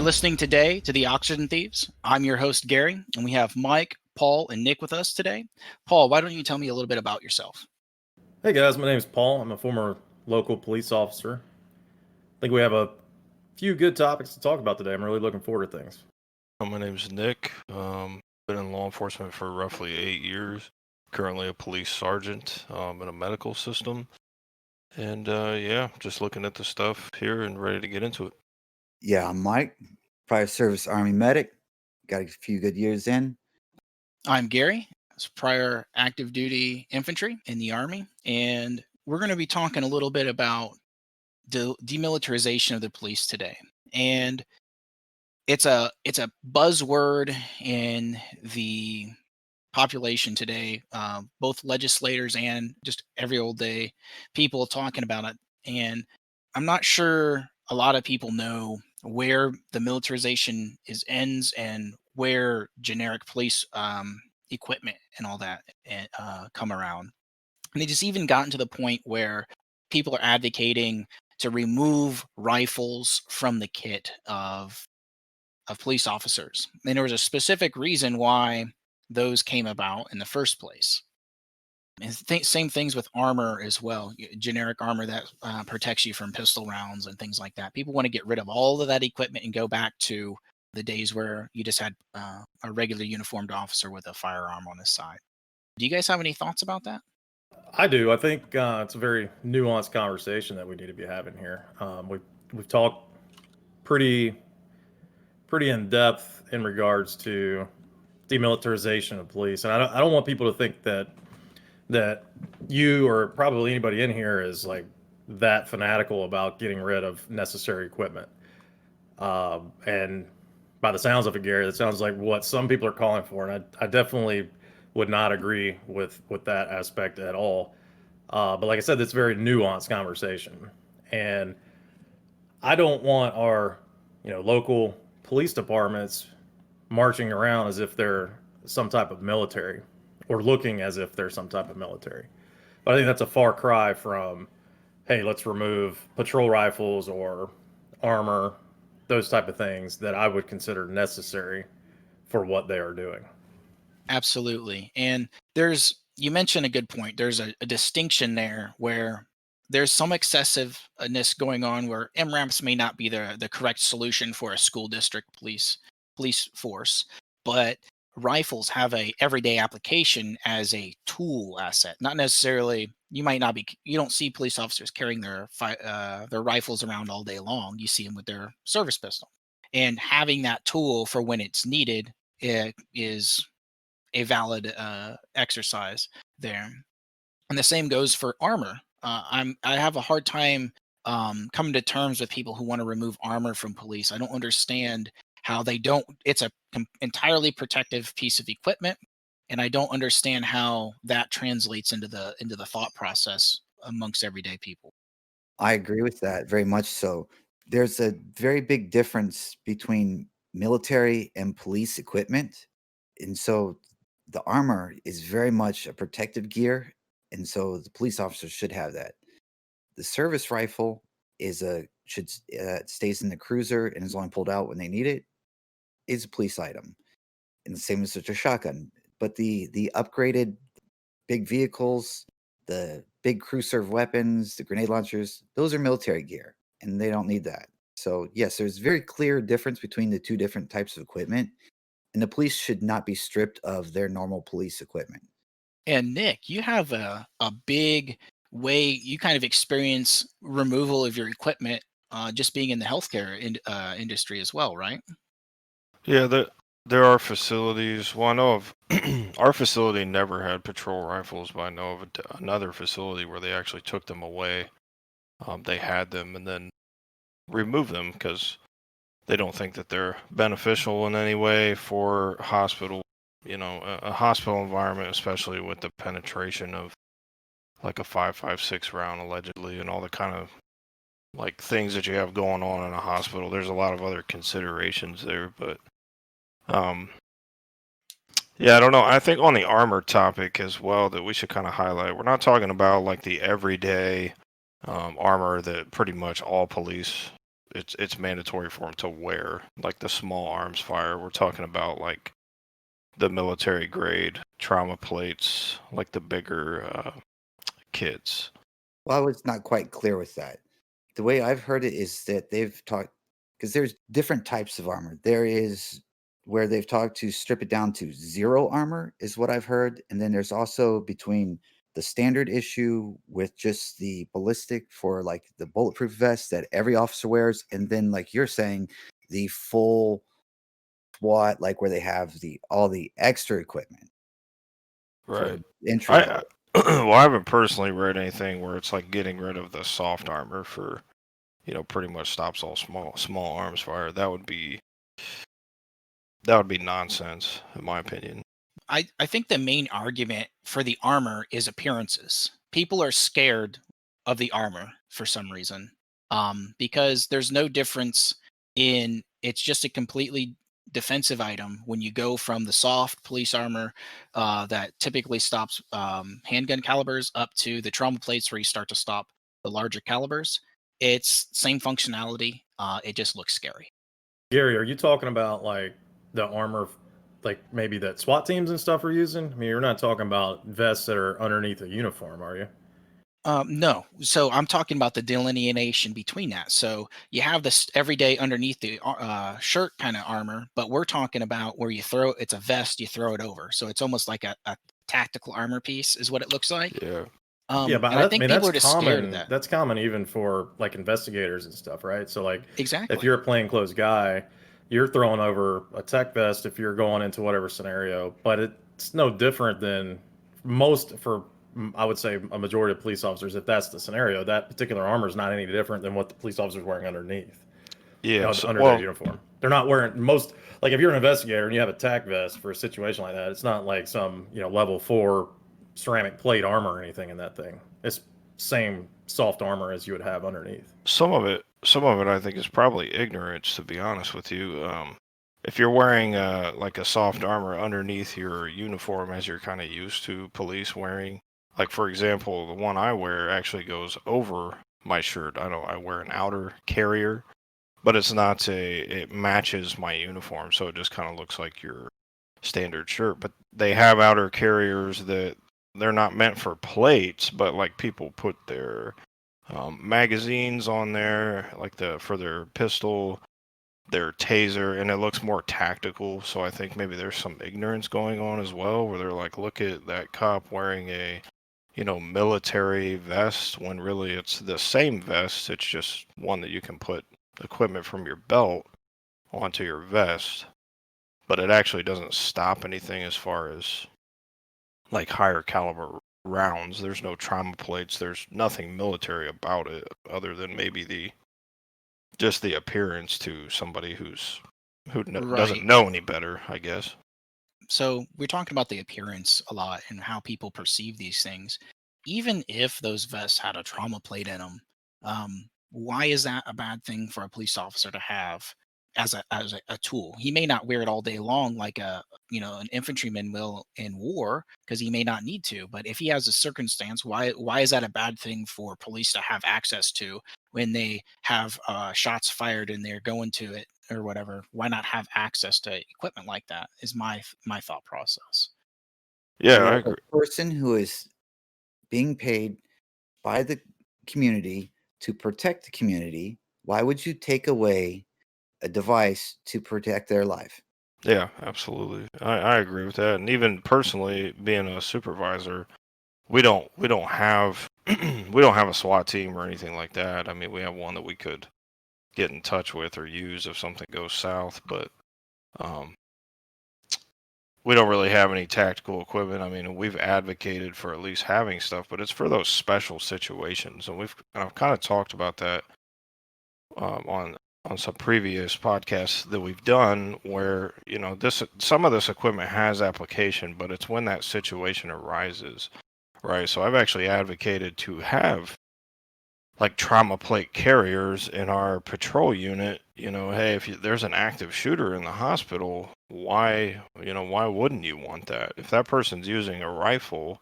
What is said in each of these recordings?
You're listening today to the Oxygen Thieves. I'm your host, Gary, and we have Mike, Paul, and Nick with us today. Paul, why don't you tell me a little bit about yourself? Hey guys, my name is Paul. I'm a former local police officer. I think we have a few good topics to talk about today. I'm really looking forward to things. My name's Nick. Been in law enforcement for roughly 8 years. Currently a police sergeant in a medical system. And just looking at the stuff here and ready to get into it. Yeah, I'm Mike, prior service Army medic. Got a few good years in. I'm Gary, prior active duty infantry in the Army, and we're going to be talking a little bit about demilitarization of the police today. And it's a buzzword in the population today, both legislators and just every old day people talking about it. And I'm not sure a lot of people know where the militarization ends and where generic police equipment and all that come around. And they just even gotten to the point where people are advocating to remove rifles from the kit of police officers. And there was a specific reason why those came about in the first place. And same things with armor as well, generic armor that protects you from pistol rounds and things like that. People want to get rid of all of that equipment and go back to the days where you just had a regular uniformed officer with a firearm on his side. Do you guys have any thoughts about that? I do. I think it's a very nuanced conversation that we need to be having here. We've talked pretty in depth in regards to demilitarization of police, and I don't want people to think that you or probably anybody in here is like that fanatical about getting rid of necessary equipment. And by the sounds of it, Gary, that sounds like what some people are calling for, and I definitely would not agree with that aspect at all. But like I said, it's a very nuanced conversation, and I don't want our local police departments marching around as if they're some type of military or looking as if they're some type of military. But I think that's a far cry from, hey, let's remove patrol rifles or armor, those type of things that I would consider necessary for what they are doing. Absolutely. And you mentioned a good point. There's a distinction there where there's some excessiveness going on where MRAPs may not be the correct solution for a school district police force, but rifles have a everyday application as a tool asset. Not necessarily, you don't see police officers carrying their rifles around all day long. You see them with their service pistol, and having that tool for when it's needed is a valid exercise there. And the same goes for armor. I have a hard time coming to terms with people who want to remove armor from police. I don't understand how they don't. It's a entirely protective piece of equipment, and I don't understand how that translates into the thought process amongst everyday people. I agree with that very much so. There's a very big difference between military and police equipment. And so the armor is very much a protective gear. And so the police officers should have that. The service rifle stays in the cruiser and is only pulled out when they need it. Is a police item. And the same as with a shotgun. But the upgraded big vehicles, the big crew serve weapons, the grenade launchers, those are military gear, and they don't need that. So yes, there's very clear difference between the two different types of equipment, and the police should not be stripped of their normal police equipment. And Nick, you have a big way you kind of experience removal of your equipment just being in the healthcare industry as well, right? Yeah, there are facilities. Well, I know of our facility never had patrol rifles, but I know of another facility where they actually took them away. They had them and then removed them because they don't think that they're beneficial in any way for hospital, a hospital environment, especially with the penetration of like a 5.56 round allegedly and all the kind of like things that you have going on in a hospital. There's a lot of other considerations there, but yeah, I don't know. I think on the armor topic as well that we should kind of highlight, we're not talking about like the everyday armor that pretty much all police it's mandatory for them to wear like the small arms fire. We're talking about like the military grade trauma plates, like the bigger kits. Well, I was not quite clear with that. The way I've heard it is that they've talked, because there's different types of armor. There is where they've talked to strip it down to zero armor, is what I've heard. And then there's also between the standard issue with just the ballistic for like the bulletproof vest that every officer wears. And then, like you're saying, the full SWAT, like where they have all the extra equipment for Right. entry I level. well, I haven't personally read anything where it's like getting rid of the soft armor for, pretty much stops all small arms fire. That would be nonsense, in my opinion. I think the main argument for the armor is appearances. People are scared of the armor for some reason, because there's no difference in it's just a completely defensive item when you go from the soft police armor that typically stops handgun calibers up to the trauma plates where you start to stop the larger calibers. It's same functionality. It just looks scary. Gary, are you talking about like the armor, like maybe that SWAT teams and stuff are using? I mean, you're not talking about vests that are underneath a uniform, are you? No. So I'm talking about the delineation between that. So you have this everyday underneath the shirt kind of armor, but we're talking about where you throw it's a vest, you throw it over. So it's almost like a tactical armor piece, is what it looks like. Yeah. Yeah, but And I I think mean people that's are just scared of common. that. That's common even for like investigators and stuff, right? So like, if Exactly. you're a plainclothes guy, you're throwing over a tech vest if you're going into whatever scenario. But it's no different than most for I would say a majority of police officers. If that's the scenario, that particular armor is not any different than what the police officer's wearing underneath. Yeah. So, Under their well, uniform. They're not wearing most like if you're an investigator and you have a tac vest for a situation like that, it's not like some level 4 ceramic plate armor or anything in that thing. It's same soft armor as you would have underneath. some of it, I think is probably ignorance. To be honest with you, if you're wearing like a soft armor underneath your uniform, as you're kind of used to police wearing, like for example, the one I wear actually goes over my shirt. I wear an outer carrier, but it's not it matches my uniform, so it just kind of looks like your standard shirt. But they have outer carriers that they're not meant for plates, but like people put their magazines on there, like for their pistol, their taser, and it looks more tactical. So I think maybe there's some ignorance going on as well, where they're like, look at that cop wearing a military vest, when really it's the same vest. It's just one that you can put equipment from your belt onto your vest, but it actually doesn't stop anything as far as like higher caliber rounds. There's no trauma plates. There's nothing military about it other than maybe just the appearance to somebody who doesn't Right. know any better, I guess. So we're talking about the appearance a lot and how people perceive these things. Even if those vests had a trauma plate in them, why is that a bad thing for a police officer to have as a tool? He may not wear it all day long like an infantryman will in war because he may not need to. But if he has a circumstance, why is that a bad thing for police to have access to when they have shots fired and they're going to it or whatever? Why not have access to equipment like that? Is my thought process. Yeah, I For agree. a person who is being paid by the community to protect the community, why would you take away a device to protect their life? Yeah, absolutely. I agree with that. And even personally, being a supervisor, we don't have we don't have a SWAT team or anything like that. I mean, we have one that we could get in touch with or use if something goes south, but um, we don't really have any tactical equipment. I mean, we've advocated for at least having stuff, but it's for those special situations, and I've kind of talked about that on some previous podcasts that we've done, where this some of this equipment has application, but it's when that situation arises, right? So I've actually advocated to have like trauma plate carriers in our patrol unit. Hey, if there's an active shooter in the hospital, why wouldn't you want that? If that person's using a rifle,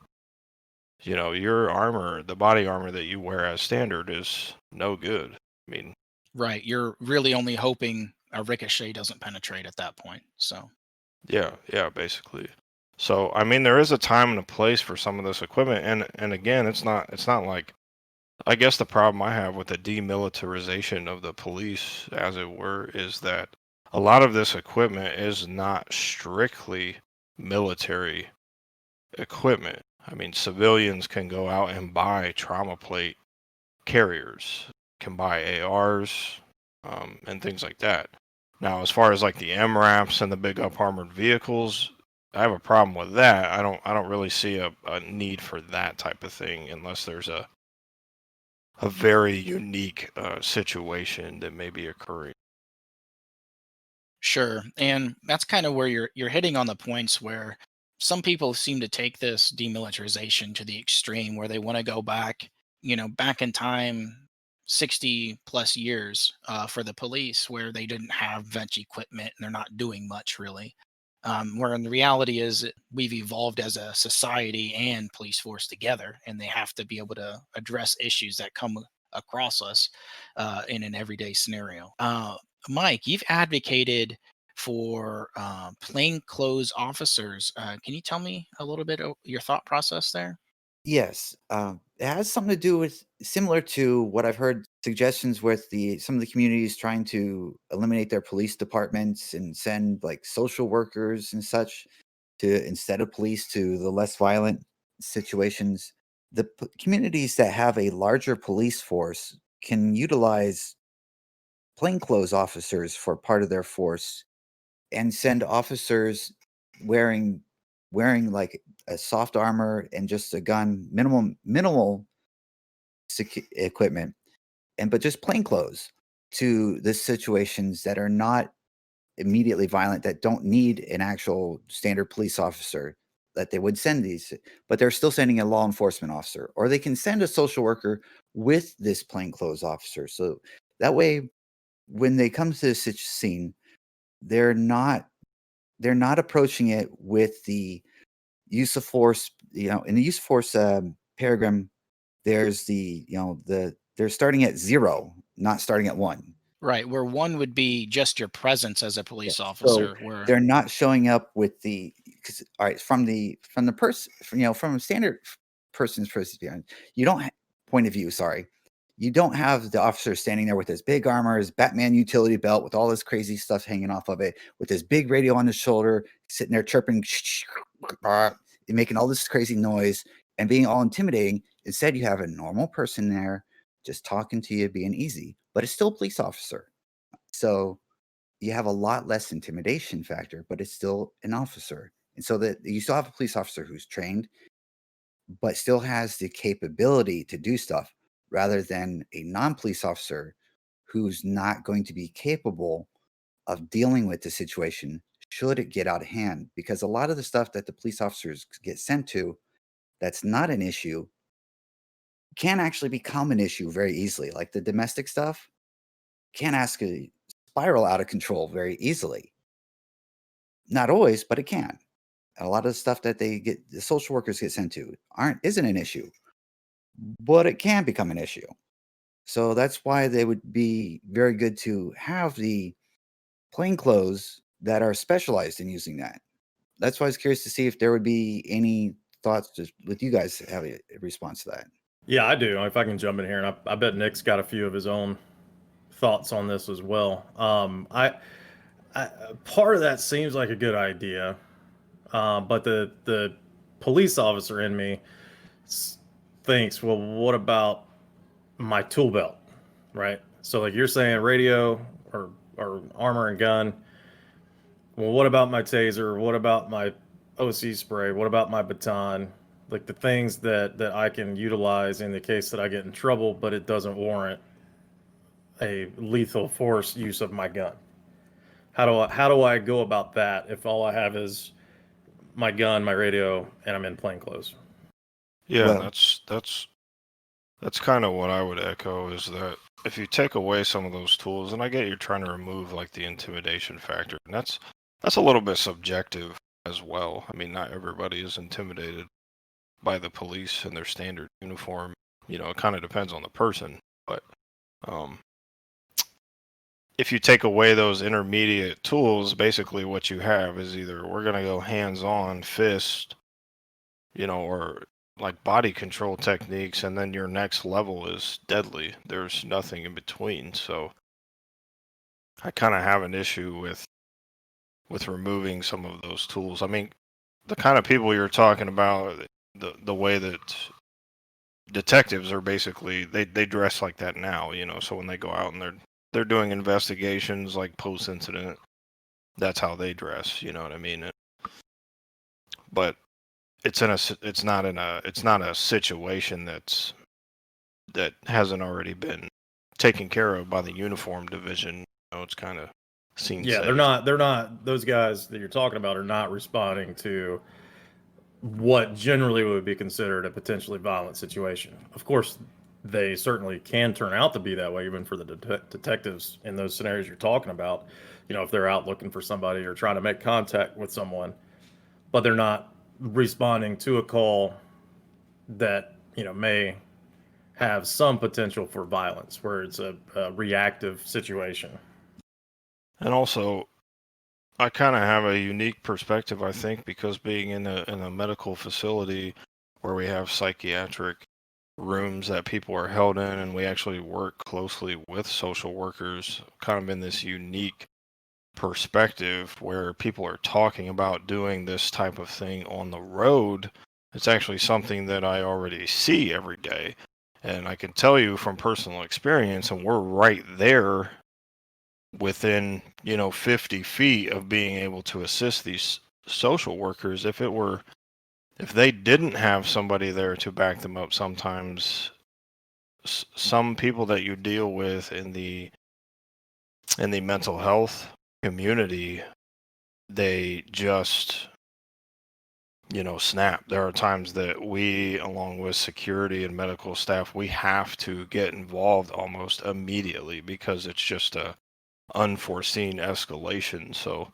your armor, the body armor that you wear as standard, is no good. I mean, Right. You're really only hoping a ricochet doesn't penetrate at that point. So, Yeah, yeah, basically. So, I mean, there is a time and a place for some of this equipment, and again, it's not like, I guess the problem I have with the demilitarization of the police, as it were, is that a lot of this equipment is not strictly military equipment. I mean, civilians can go out and buy trauma plate carriers, can buy ARs, and things like that. Now, as far as like the MRAPs and the big up armored vehicles, I have a problem with that. I don't really see a need for that type of thing unless there's a very unique situation that may be occurring. sure. And that's kind of where you're hitting on the points where some people seem to take this demilitarization to the extreme where they want to go back, back in time 60 plus years for the police where they didn't have veg equipment and they're not doing much really. Where in the reality is that we've evolved as a society and police force together, and they have to be able to address issues that come across us in an everyday scenario. Mike, you've advocated for plainclothes officers. Can you tell me a little bit of your thought process there? Yes, it has something to do with similar to what I've heard suggestions with the some of the communities trying to eliminate their police departments and send like social workers and such to instead of police to the less violent situations. The communities that have a larger police force can utilize plainclothes officers for part of their force and send officers wearing like a soft armor and just a gun, minimal equipment, and but just plain clothes to the situations that are not immediately violent, that don't need an actual standard police officer, that they would send these, but they're still sending a law enforcement officer, or they can send a social worker with this plainclothes officer. So that way, when they come to this scene, they're not they're not approaching it with the use of force. In the use of force paradigm, there's they're starting at 0, not starting at 1. Right, where one would be just your presence as a Yeah. police So officer, where they're not showing up with the because all right, from the person, from a standard person's perspective, you don't point of view, sorry. You don't have the officer standing there with his big armor, his Batman utility belt with all this crazy stuff hanging off of it, with his big radio on his shoulder, sitting there chirping and making all this crazy noise and being all intimidating. Instead, you have a normal person there just talking to you, being easy, but it's still a police officer. So you have a lot less intimidation factor, but it's still an officer. And so that you still have a police officer who's trained, but still has the capability to do stuff rather than a non-police officer who's not going to be capable of dealing with the situation should it get out of hand. Because a lot of the stuff that the police officers get sent to that's not an issue can actually become an issue very easily. Like the domestic stuff can ask a spiral out of control very easily. Not always, but it can. A lot of the stuff that the social workers get sent to isn't an issue, but it can become an issue. So that's why they would be very good to have the plainclothes that are specialized in using that. That's why I was curious to see if there would be any thoughts just with you guys having a response to that. Yeah, I do. If I can jump in here, and I bet Nick's got a few of his own thoughts on this as well. I part of that seems like a good idea, but the police officer in me thinks, well, what about my tool belt, right? So like you're saying, radio or armor and gun. Well, what about my taser? What about my OC spray? What about my baton? Like the things that I can utilize in the case that I get in trouble, but it doesn't warrant a lethal force use of my gun. How do I go about that if all I have is my gun, my radio, and I'm in plain clothes? Yeah, and Well, that's kind of what I would echo is that if you take away some of those tools, and I get you're trying to remove like the intimidation factor, and that's a little bit subjective as well. I mean, not everybody is intimidated by the police in their standard uniform. It kind of depends on the person, but um, if you take away those intermediate tools, basically what you have is either we're going to go hands-on fist, or like body control techniques, and then your next level is deadly. There's nothing in between. So I kind of have an issue with removing some of those tools. I mean, the kind of people you're talking about, the way that detectives are basically they dress like that now, so when they go out and they're doing investigations like post incident, that's how they dress, you know what I mean? But it's not a situation that hasn't already been taken care of by the uniform division. It's kind of seen Yeah, safe. they're not those guys that you're talking about are not responding to what generally would be considered a potentially violent situation. Of course, they certainly can turn out to be that way, even for the detectives in those scenarios you're talking about. If they're out looking for somebody or trying to make contact with someone, but they're not responding to a call that may have some potential for violence, where it's a reactive situation. And also, I kind of have a unique perspective, I think, because being in a medical facility where we have psychiatric rooms that people are held in, and we actually work closely with social workers, kind of in this unique perspective where people are talking about doing this type of thing on the road. It's actually something that I already see every day. And I can tell you from personal experience, and we're right there within 50 feet of being able to assist these social workers. If they didn't have somebody there to back them up, sometimes some people that you deal with in the mental health community, they just snap. There are times that we, along with security and medical staff, we have to get involved almost immediately because it's just a unforeseen escalation. So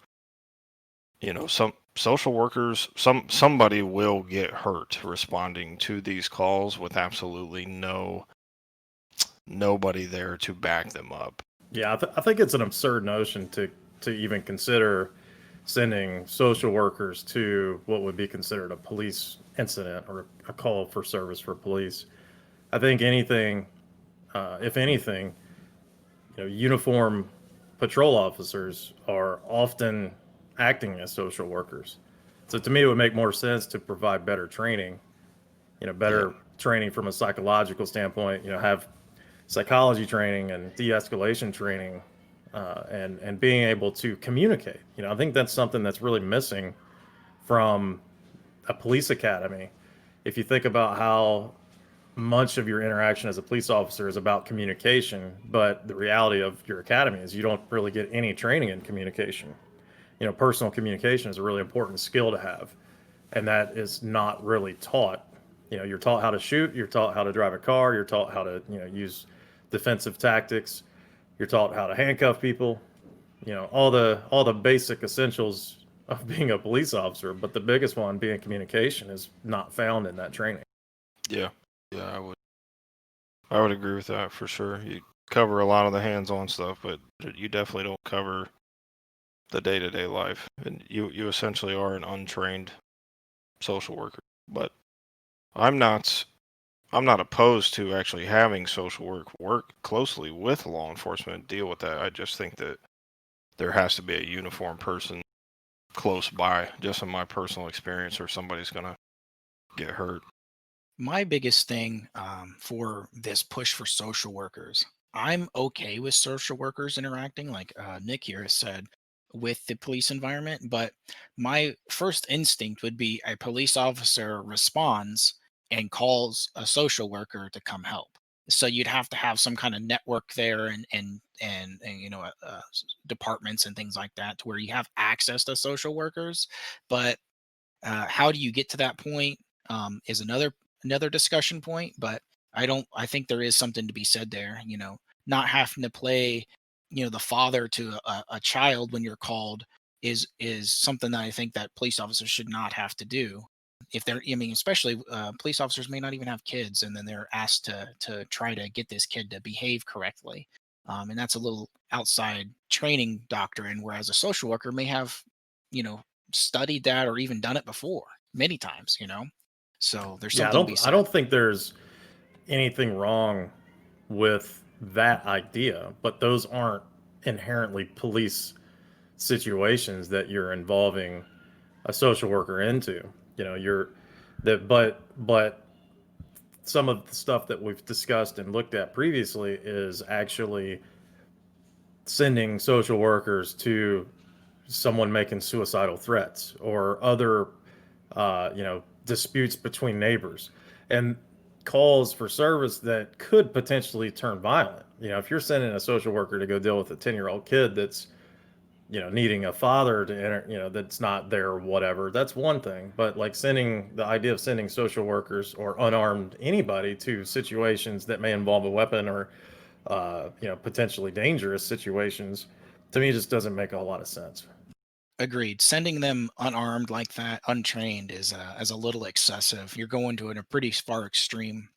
some social workers, somebody will get hurt responding to these calls with absolutely nobody there to back them up. Yeah, I think it's an absurd notion to even consider sending social workers to what would be considered a police incident or a call for service for police. I think anything, if anything, uniform patrol officers are often acting as social workers. So to me, it would make more sense to provide better training, Yeah. better training from a psychological standpoint, have psychology training and de-escalation training, and being able to communicate. I think that's something that's really missing from a police academy. If you think about how much of your interaction as a police officer is about communication, but the reality of your academy is you don't really get any training in communication. Personal communication is a really important skill to have, and that is not really taught. You're taught how to shoot, you're taught how to drive a car, you're taught how to, use defensive tactics, you're taught how to handcuff people, all the basic essentials of being a police officer, but the biggest one being communication is not found in that training. Yeah. Yeah, I would agree with that for sure. You cover a lot of the hands-on stuff, but you definitely don't cover the day-to-day life. And you essentially are an untrained social worker. But I'm not I'm not opposed to actually having social work closely with law enforcement and deal with that. I just think that there has to be a uniform person close by, just in my personal experience, or somebody's gonna get hurt. My biggest thing for this push for social workers, I'm okay with social workers interacting, like Nick here has said, with the police environment. But my first instinct would be a police officer responds and calls a social worker to come help. So you'd have to have some kind of network there, and departments and things like that, to where you have access to social workers. But how do you get to that point is another discussion point. But I think there is something to be said there. Not having to play, the father to a child when you're called is something that I think that police officers should not have to do. If they're, I mean, especially police officers may not even have kids, and then they're asked to try to get this kid to behave correctly. And that's a little outside training doctrine, whereas a social worker may have, you know, studied that or even done it before many times, you know? So there's Yeah, something to be I said. don't think there's anything wrong with that idea, but those aren't inherently police situations that you're involving a social worker into. You know, you're that, but some of the stuff that we've discussed and looked at previously is actually sending social workers to someone making suicidal threats or other, disputes between neighbors and calls for service that could potentially turn violent. You know, if you're sending a social worker to go deal with a 10-year-old kid that's, needing a father to enter, that's not there or whatever, that's one thing. But like the idea of sending social workers or unarmed anybody to situations that may involve a weapon or, potentially dangerous situations, to me just doesn't make a whole lot of sense. Agreed. Sending them unarmed like that, untrained, is a little excessive. You're going to a pretty far extreme.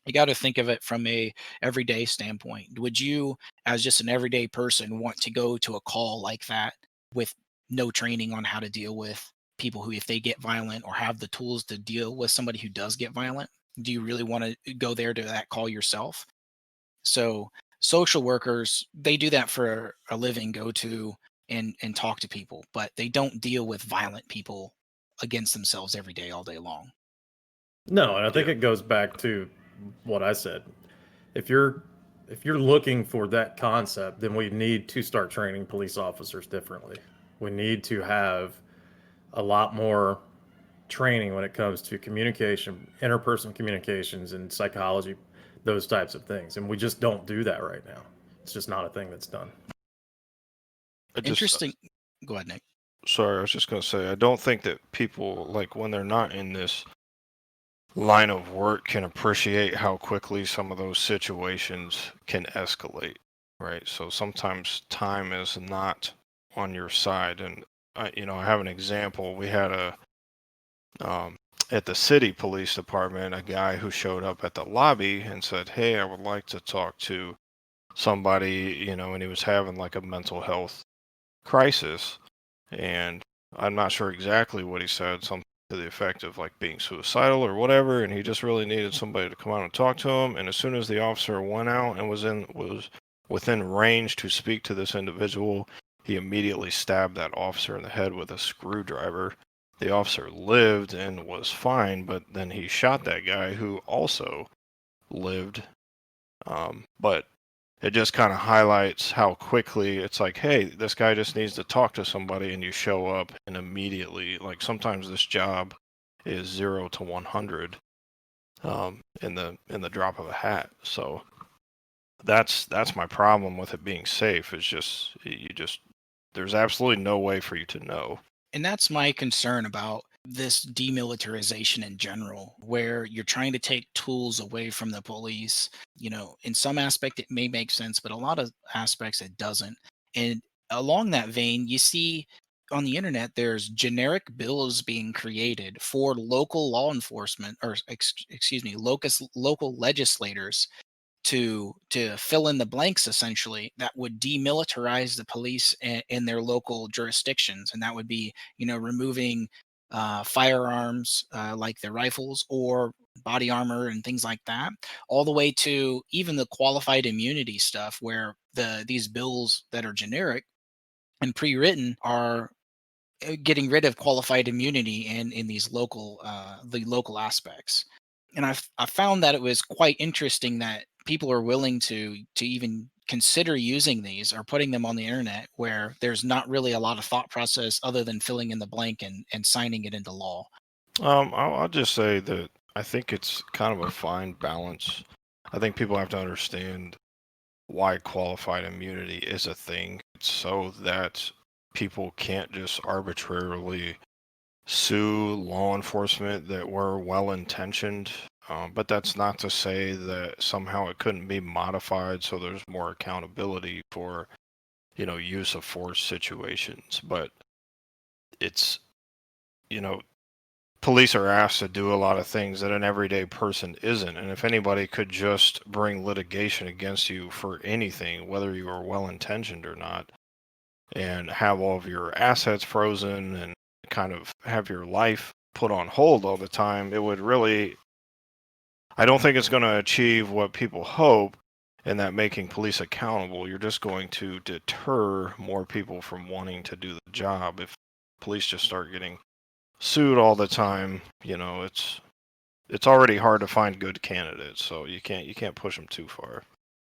You got to think of it from a everyday standpoint. Would you, as just an everyday person, want to go to a call like that with no training on how to deal with people who, if they get violent or have the tools to deal with somebody who does get violent? Do you really want to go there to that call yourself? So social workers, they do that for a living, go to and talk to people, but they don't deal with violent people against themselves every day, all day long. No, and I think Yeah. it goes back to what I said. If you're if you're looking for that concept, then we need to start training police officers differently. We need to have a lot more training when it comes to communication, interpersonal communications and psychology, those types of things. And we just don't do that right now. It's just not a thing that's done. I just Interesting. Go ahead, Nick. sorry, I was just gonna say I don't think that people like when they're not in this line of work can appreciate how quickly some of those situations can escalate, right? So sometimes time is not on your side. And I have an example. We had um, at the city police department, a guy who showed up at the lobby and said, "Hey, I would like to talk to somebody," and he was having like a mental health crisis. And I'm not sure exactly what he said, something to the effect of like being suicidal or whatever, and he just really needed somebody to come out and talk to him. And as soon as the officer went out and was within range to speak to this individual, he immediately stabbed that officer in the head with a screwdriver. The officer lived and was fine, but then he shot that guy who also lived. But it just kind of highlights how quickly it's like, hey, this guy just needs to talk to somebody, and you show up and immediately, like sometimes this job is 0 to 100 in the drop of a hat. So that's my problem with it being safe. Is just you just there's absolutely no way for you to know. And that's my concern about this demilitarization in general, where you're trying to take tools away from the police. In some aspect, it may make sense, but a lot of aspects it doesn't. And along that vein, you see on the internet, there's generic bills being created for local law enforcement, or excuse me, local legislators to fill in the blanks, essentially, that would demilitarize the police in their local jurisdictions. And that would be, removing firearms, like the rifles or body armor and things like that, all the way to even the qualified immunity stuff, where these bills that are generic and pre-written are getting rid of qualified immunity in these the local aspects. And I found that it was quite interesting that people are willing to even consider using these or putting them on the internet, where there's not really a lot of thought process other than filling in the blank and signing it into law. I'll just say that I think it's kind of a fine balance. I think people have to understand why qualified immunity is a thing. It's so that people can't just arbitrarily sue law enforcement that were well intentioned. But that's not to say that somehow it couldn't be modified so there's more accountability for, use of force situations. But it's, you know, police are asked to do a lot of things that an everyday person isn't. And if anybody could just bring litigation against you for anything, whether you are well intentioned or not, and have all of your assets frozen and kind of have your life put on hold all the time, it would really, I don't think it's going to achieve what people hope in that making police accountable. You're just going to deter more people from wanting to do the job. If police just start getting sued all the time, it's already hard to find good candidates, so you can't push them too far.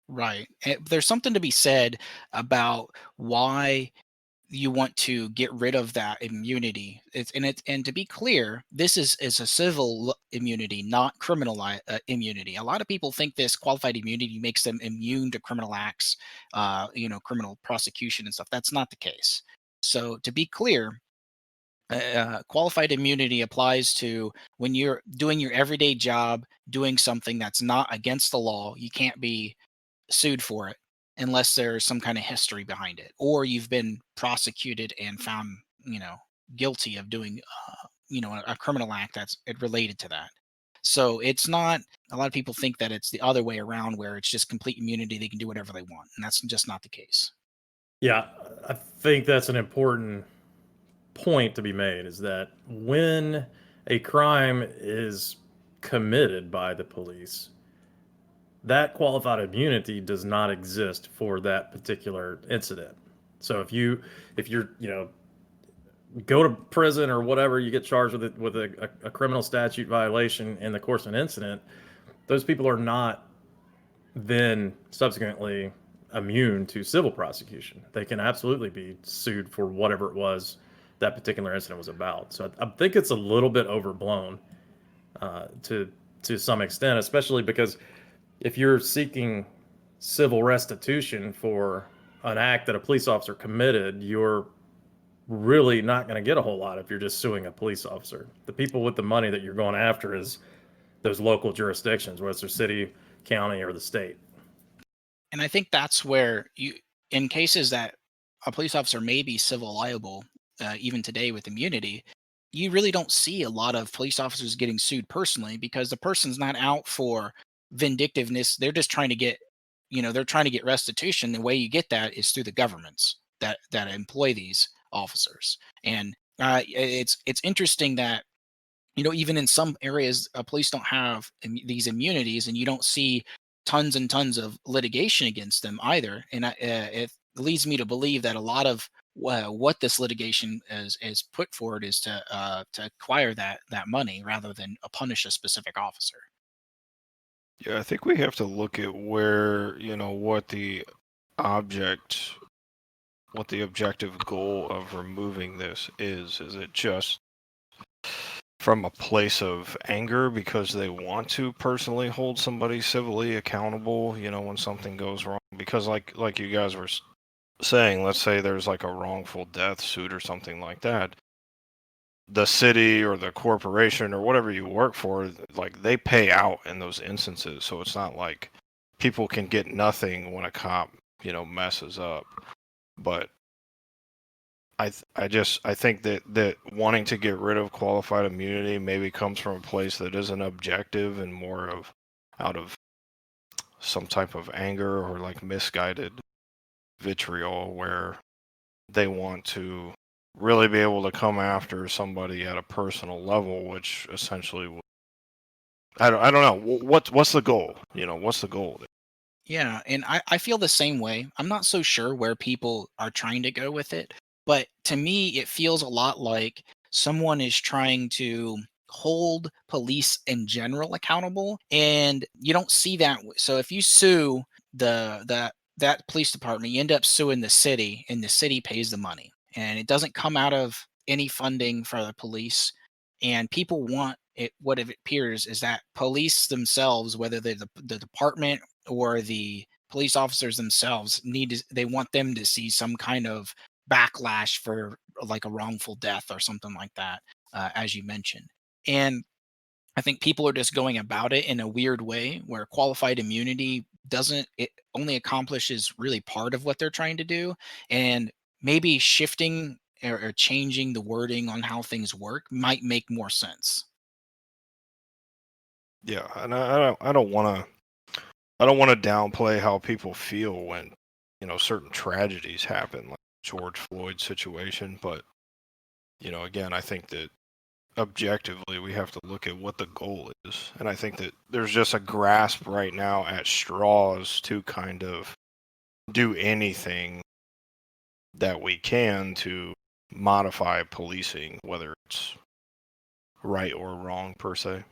Right. There's something to be said about why you want to get rid of that immunity. And to be clear, this is a civil immunity, not criminal immunity. A lot of people think this qualified immunity makes them immune to criminal acts, criminal prosecution and stuff. That's not the case. So to be clear, qualified immunity applies to when you're doing your everyday job, doing something that's not against the law. You can't be sued for it unless there's some kind of history behind it, or you've been prosecuted and found, guilty of doing, a criminal act that's related to that. So it's not. A lot of people think that it's the other way around, where it's just complete immunity; they can do whatever they want, and that's just not the case. Yeah, I think that's an important point to be made is that when a crime is committed by the police, that qualified immunity does not exist for that particular incident. So if you're go to prison or whatever, you get charged with a criminal statute violation in the course of an incident, those people are not then subsequently immune to civil prosecution. They can absolutely be sued for whatever it was that particular incident was about. So I think it's a little bit overblown to some extent, especially because if you're seeking civil restitution for an act that a police officer committed, you're really not going to get a whole lot if you're just suing a police officer. The people with the money that you're going after is those local jurisdictions, whether it's their city, county, or the state. And I think that's where in cases that a police officer may be civil liable, even today with immunity, you really don't see a lot of police officers getting sued personally because the person's not out for vindictiveness. They're just trying to get, they're trying to get restitution. The way you get that is through the governments that employ these officers. And it's interesting that, even in some areas, police don't have these immunities, and you don't see tons and tons of litigation against them either. And it leads me to believe that a lot of what this litigation is put forward is to acquire that money rather than punish a specific officer. Yeah, I think we have to look at where, object, what the objective goal of removing this is. Is it just from a place of anger because they want to personally hold somebody civilly accountable, when something goes wrong? Because like you guys were saying, let's say there's like a wrongful death suit or something like that. The city or the corporation or whatever you work for, like they pay out in those instances. So it's not like people can get nothing when a cop, messes up. But I think that wanting to get rid of qualified immunity maybe comes from a place that isn't objective and more of out of some type of anger or like misguided vitriol where they want to really be able to come after somebody at a personal level, which essentially I don't know what's the goal. What's the goal? Yeah, and I feel the same way. I'm not so sure where people are trying to go with it, but to me, it feels a lot like someone is trying to hold police in general accountable, and you don't see that. So if you sue that police department, you end up suing the city, and the city pays the money, and it doesn't come out of any funding for the police. And people want it. What it appears is that police themselves, whether they're the department or the police officers themselves, they want them to see some kind of backlash for like a wrongful death or something like that, as you mentioned. And I think people are just going about it in a weird way where qualified immunity doesn't, it only accomplishes really part of what they're trying to do. And maybe shifting or changing the wording on how things work might make more sense. Yeah, and I don't want to downplay how people feel when certain tragedies happen, like George Floyd's situation. But again, I think that objectively we have to look at what the goal is, and I think that there's just a grasp right now at straws to kind of do anything that we can to modify policing, whether it's right or wrong per se.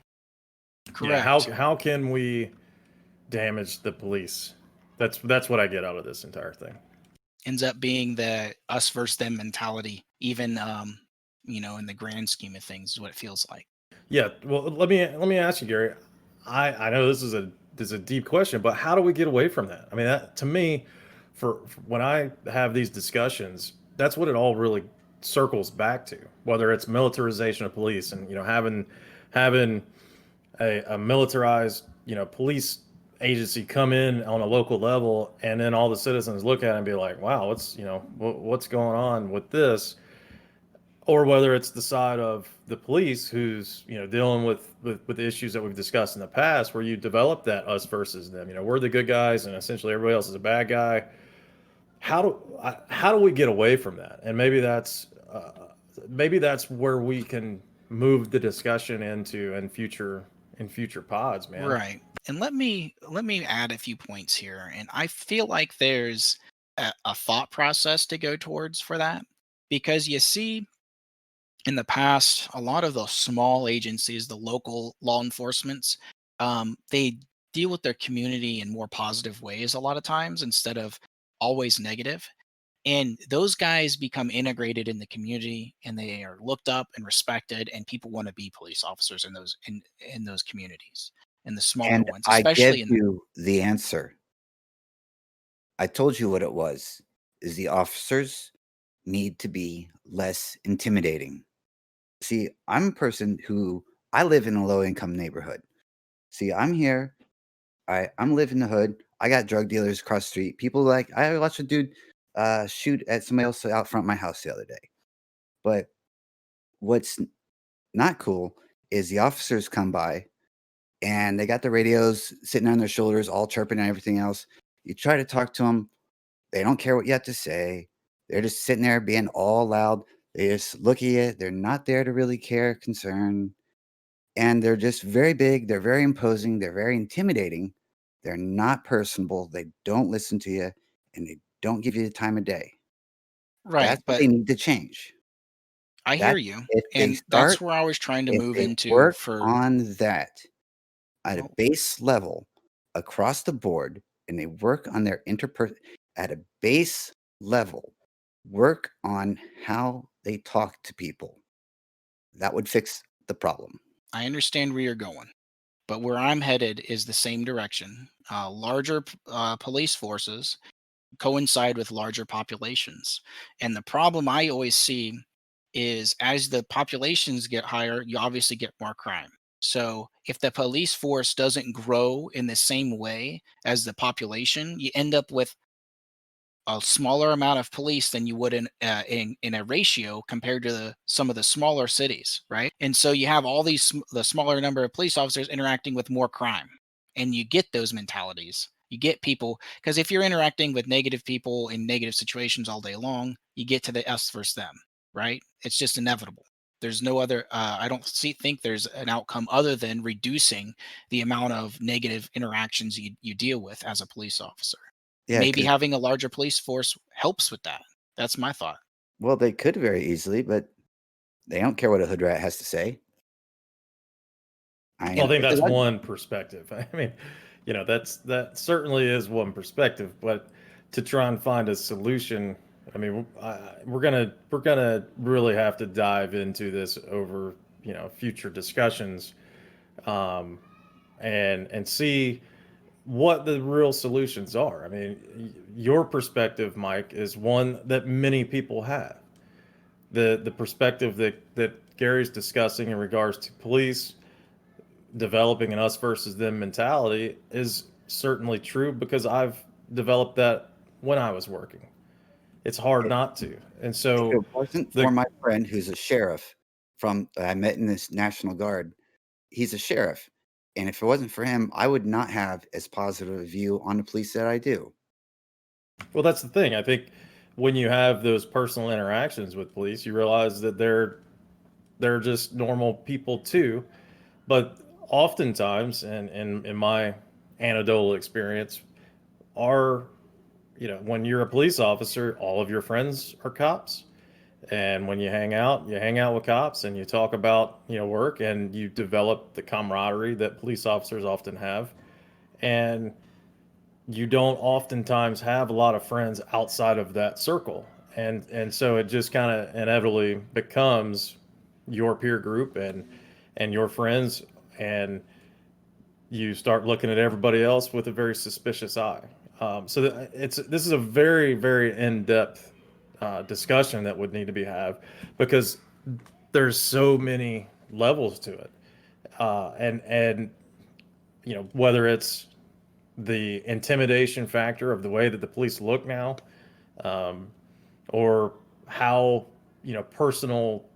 Yeah, Correct. how can we damage the police? That's what I get out of this entire thing. Ends up being the us versus them mentality, even in the grand scheme of things, is what it feels like. Yeah, well, let me ask you, Gary. I know this is a deep question, but how do we get away from that? I mean, that to me, for when I have these discussions, that's what it all really circles back to. Whether it's militarization of police and having a militarized police agency come in on a local level, and then all the citizens look at it and be like, wow, what's going on with this? Or whether it's the side of the police who's dealing with the issues that we've discussed in the past, where you develop that us versus them. We're the good guys and essentially everybody else is a bad guy. How do we get away from that? And maybe that's where we can move the discussion into in future pods, man. Right. And let me add a few points here. And I feel like there's a thought process to go towards for that, because you see in the past a lot of those small agencies, the local law enforcements, they deal with their community in more positive ways a lot of times instead of always negative. And those guys become integrated in the community, and they are looked up and respected, and people want to be police officers in those communities, in the smaller And ones, I give especially in. you the answer. I told you what it was. Is the officers need to be less intimidating. See, I'm a person who I live in a low income neighborhood. See, I'm here. I'm living in the hood. I got drug dealers across the street. People like I watched a dude shoot at somebody else out front of my house the other day. But what's not cool is the officers come by and they got the radios sitting on their shoulders, all chirping and everything else. You try to talk to them, they don't care what you have to say. They're just sitting there being all loud. They just look at you. They're not there to really care, concern. And they're just very big. They're very imposing. They're very intimidating. They're not personable. They don't listen to you and they don't give you the time of day. Right, That's what but they need to change. I hear That's you, if they and that's start, where I was trying to if move they into work for. on that at a Well, base level across the board and they work on their at a base level, work on how they talk to people. That would fix the problem. I understand where you're going, but where I'm headed is the same direction. Larger police forces coincide with larger populations. And the problem I always see is as the populations get higher, you obviously get more crime. So if the police force doesn't grow in the same way as the population, you end up with a smaller amount of police than you would in a ratio compared to some of the smaller cities, right? And so you have all the smaller number of police officers interacting with more crime, and you get those mentalities. You get people because if you're interacting with negative people in negative situations all day long, you get to the us versus them, right? It's just inevitable. There's no other. I don't think there's an outcome other than reducing the amount of negative interactions you deal with as a police officer. Yeah, Maybe because having a larger police force helps with that. That's my thought. well, they could very easily, but they don't care what a hood rat has to say. I Well, I mean, think because that's one perspective. I mean, that certainly is one perspective, but to try and find a solution, I mean, we're gonna really have to dive into this over future discussions, um, and see what the real solutions are. I mean, your perspective, Mike, is one that many people have. The perspective that Gary's discussing in regards to police developing an us versus them mentality is certainly true because I've developed that when I was working. it's hard If not to. And if so it wasn't the for my friend who's a sheriff I met in this National Guard, he's a sheriff. And if it wasn't for him, I would not have as positive a view on the police that I do. Well, that's the thing. I think when you have those personal interactions with police, you realize that they're just normal people too. But oftentimes, and in my anecdotal experience, are when you're a police officer, all of your friends are cops. And when you hang out with cops and you talk about work, and you develop the camaraderie that police officers often have. And you don't oftentimes have a lot of friends outside of that circle, and so it just kind of inevitably becomes your peer group and your friends, and you start looking at everybody else with a very suspicious eye. This is a very, very in-depth discussion that would need to be had, because there's so many levels to it, and whether it's the intimidation factor of the way that the police look now, um, or how personal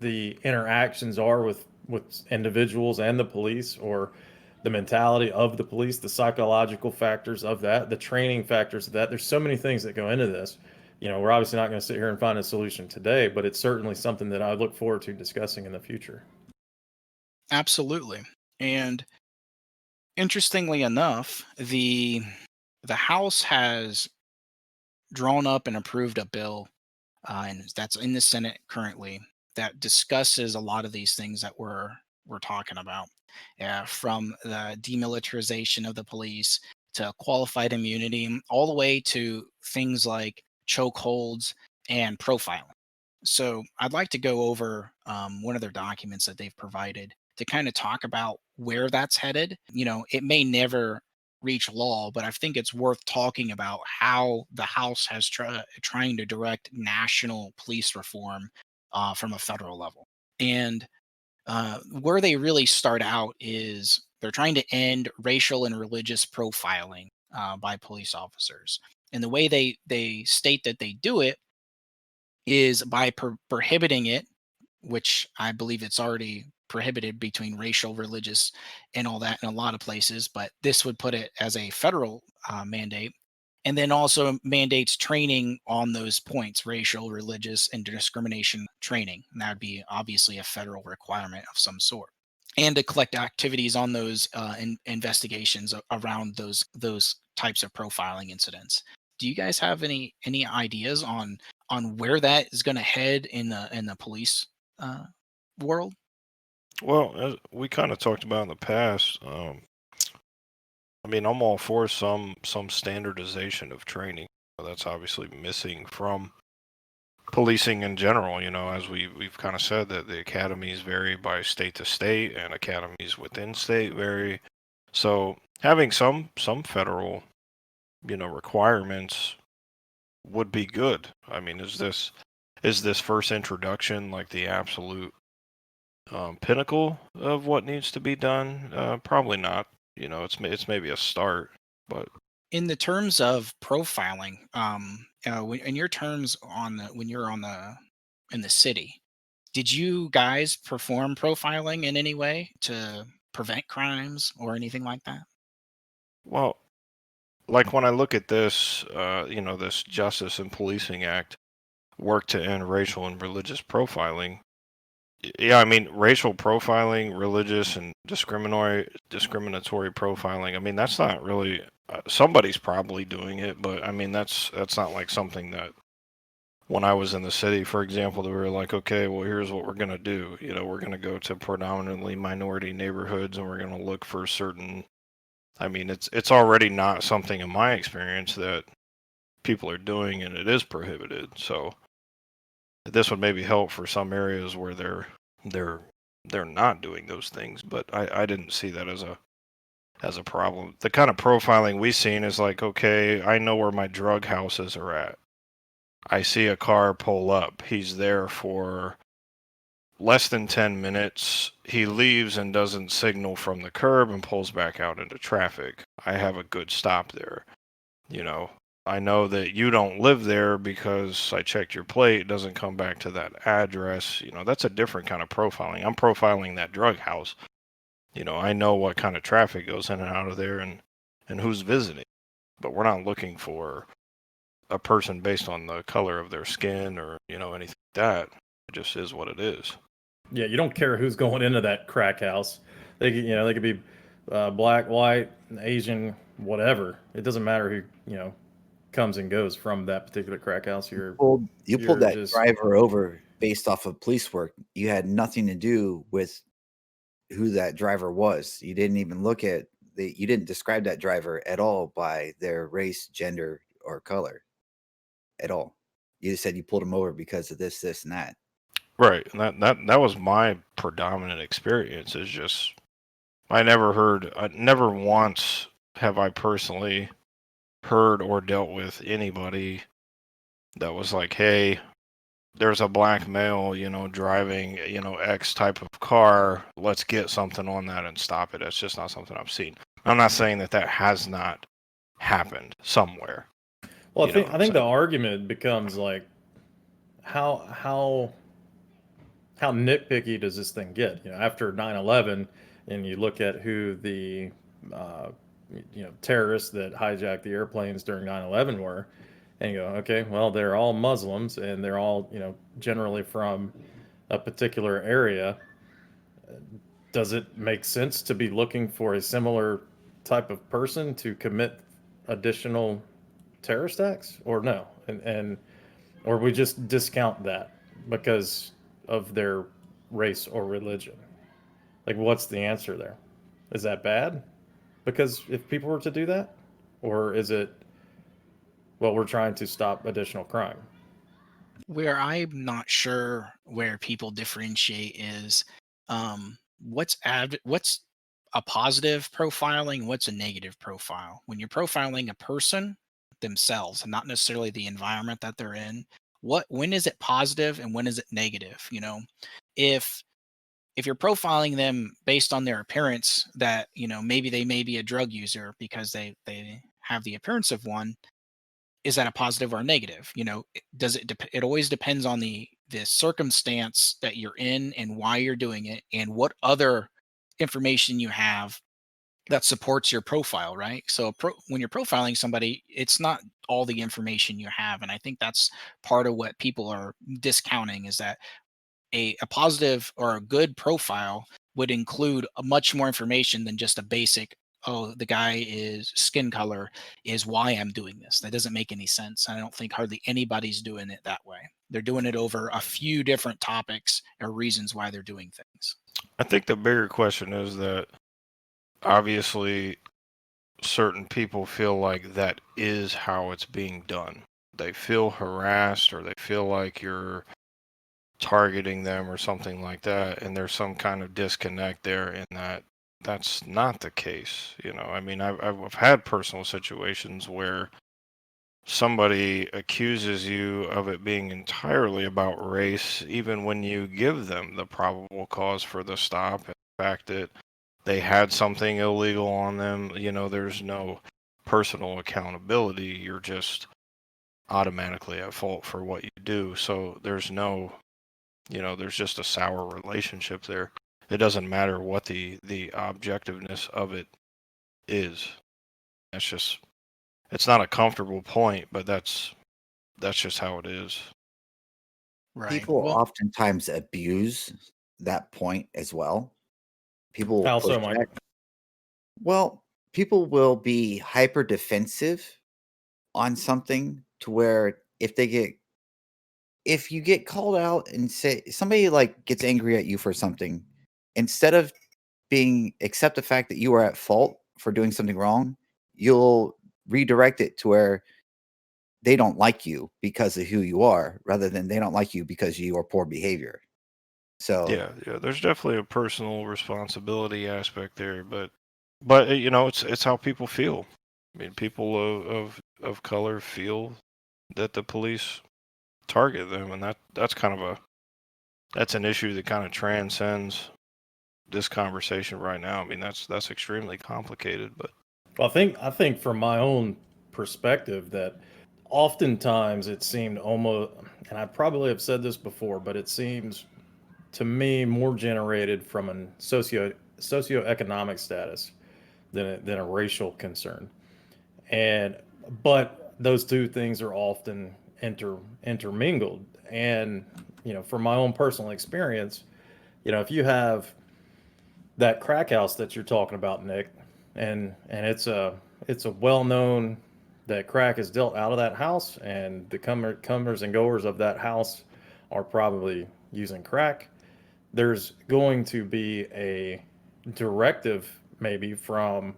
the interactions are with individuals and the police, or the mentality of the police, the psychological factors of that, the training factors of that. There's so many things that go into this. We're obviously not going to sit here and find a solution today, but it's certainly something that I look forward to discussing in the future. Absolutely. And interestingly enough, the House has drawn up and approved a bill, and that's in the Senate currently, that discusses a lot of these things that we're talking about, from the demilitarization of the police to qualified immunity, all the way to things like chokeholds and profiling. So I'd like to go over one of their documents that they've provided to kind of talk about where that's headed. It may never reach law, but I think it's worth talking about how the House has trying to direct national police reform from a federal level. And where they really start out is they're trying to end racial and religious profiling by police officers. And the way they state that they do it is by prohibiting it, which I believe it's already prohibited between racial, religious, and all that in a lot of places. But this would put it as a federal mandate. And then also mandates training on those points: racial, religious, and discrimination training. And that would be obviously a federal requirement of some sort. And to collect activities on those investigations around those types of profiling incidents. Do you guys have any ideas on where that is going to head in the police uh, world? Well, as we kind of talked about in the past, I mean, I'm all for some standardization of training. That's obviously missing from policing in general. As we've kind of said, that the academies vary by state to state, and academies within state vary. So having some federal, requirements would be good. I mean, is this first introduction like the absolute pinnacle of what needs to be done? Probably not. It's maybe a start, but In the terms of profiling, in your terms when you're in the city, did you guys perform profiling in any way to prevent crimes or anything like that? well, like when I look at this, this Justice and Policing Act work to end racial and religious profiling. Yeah, I mean, racial profiling, religious and discriminatory profiling. I mean, that's not really somebody's probably doing it, but I mean, that's not like something that when I was in the city, for example, they were like, okay, well, here's what we're gonna do. We're gonna go to predominantly minority neighborhoods, and we're gonna look for certain. I mean, it's already not something in my experience that people are doing, and it is prohibited. So this would maybe help for some areas where they're they're not doing those things, but I didn't see that as a problem. The kind of profiling we've seen is like, okay, I know where my drug houses are at. I see a car pull up. He's there for less than 10 minutes. He leaves and doesn't signal from the curb and pulls back out into traffic. I have a good stop there, you know. I know that you don't live there because I checked your plate, it doesn't come back to that address. That's a different kind of profiling. I'm profiling that drug house. I know what kind of traffic goes in and out of there and who's visiting. But we're not looking for a person based on the color of their skin or, anything like that. It just is what it is. Yeah, you don't care who's going into that crack house. They could be black, white, Asian, whatever. It doesn't matter who comes and goes from that particular crack house. You pulled you're that just driver over based off of police work. You had nothing to do with who that driver was. You didn't even look at you didn't describe that driver at all by their race, gender, or color at all. You just said you pulled him over because of this, and that. Right, and that was my predominant experience. Is just I never once have I personally heard or dealt with anybody that was like, hey, there's a black male, driving, X type of car. Let's get something on that and stop it. That's just not something I've seen. I'm not saying that has not happened somewhere. Well, I think the argument becomes like, how nitpicky does this thing get? After 9/11, and you look at who the terrorists that hijacked the airplanes during 9/11 were, and you go, okay, well, they're all Muslims, and they're all generally from a particular area. Does it make sense to be looking for a similar type of person to commit additional terrorist acts, or no? Or we just discount that because of their race or religion? Like, what's the answer there? Is that bad? Because if people were to do that, or is it, well, we're trying to stop additional crime? Where I'm not sure where people differentiate is what's a positive profiling, what's a negative profile. When you're profiling a person themselves and not necessarily the environment that they're in, when is it positive and when is it negative? If you're profiling them based on their appearance, that maybe they may be a drug user because they have the appearance of one, is that a positive or a negative? It always depends on the circumstance that you're in and why you're doing it and what other information you have that supports your profile, right? So when you're profiling somebody, it's not all the information you have, and I think that's part of what people are discounting, is that a positive or a good profile would include a much more information than just a basic, oh, the guy is skin color is why I'm doing this. That doesn't make any sense. I don't think hardly anybody's doing it that way. They're doing it over a few different topics or reasons why they're doing things. I think the bigger question is that obviously certain people feel like that is how it's being done. They feel harassed or they feel like you're targeting them or something like that, and there's some kind of disconnect there in that that's not the case. I mean, I've had personal situations where somebody accuses you of it being entirely about race, even when you give them the probable cause for the stop and the fact that they had something illegal on them. There's no personal accountability. You're just automatically at fault for what you do. So there's no, there's just a sour relationship there. It doesn't matter what the objectiveness of it is. It's not a comfortable point, but that's just how it is. Right. People Well, oftentimes abuse that point as well. People will How push so, Mike? back. Well, people will be hyper defensive on something to where if you get called out and say somebody like gets angry at you for something, instead of accept the fact that you are at fault for doing something wrong, you'll redirect it to where they don't like you because of who you are, rather than they don't like you because of your poor behavior. So Yeah, there's definitely a personal responsibility aspect there, but it's how people feel. I mean, people of color feel that the police target them, and that's an issue that kind of transcends this conversation right now. I mean, that's extremely complicated, but Well, I think from my own perspective that oftentimes it seemed almost, and I probably have said this before, but it seems to me more generated from a socioeconomic status than a racial concern. And but those two things are often intermingled. And from my own personal experience, if you have that crack house that you're talking about, Nick, and it's a well known that crack is dealt out of that house, and the comers and goers of that house are probably using crack. There's going to be a directive maybe from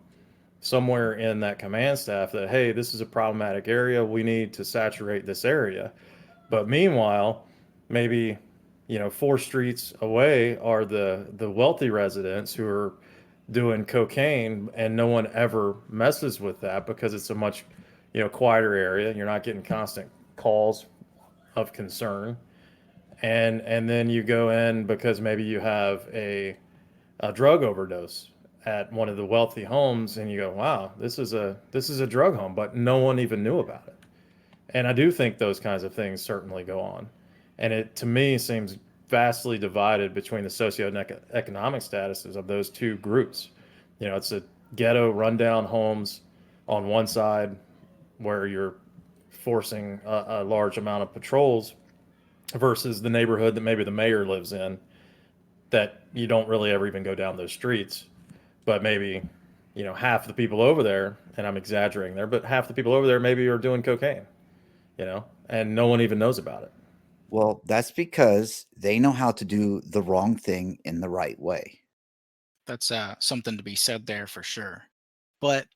somewhere in that command staff that, hey, this is a problematic area, we need to saturate this area. But meanwhile, maybe 4 streets away are the wealthy residents who are doing cocaine, and no one ever messes with that because it's a much quieter area. You're not getting constant calls of concern, and then you go in because maybe you have a drug overdose at one of the wealthy homes, and you go, wow, this is a drug home, but no one even knew about it. And I do think those kinds of things certainly go on. And it, to me, seems vastly divided between the socioeconomic statuses of those two groups. It's a ghetto, rundown homes on one side where you're forcing a large amount of patrols versus the neighborhood that maybe the mayor lives in that you don't really ever even go down those streets. But maybe, half the people over there, and I'm exaggerating there, but half the people over there maybe are doing cocaine, and no one even knows about it. Well, that's because they know how to do the wrong thing in the right way. That's something to be said there for sure. But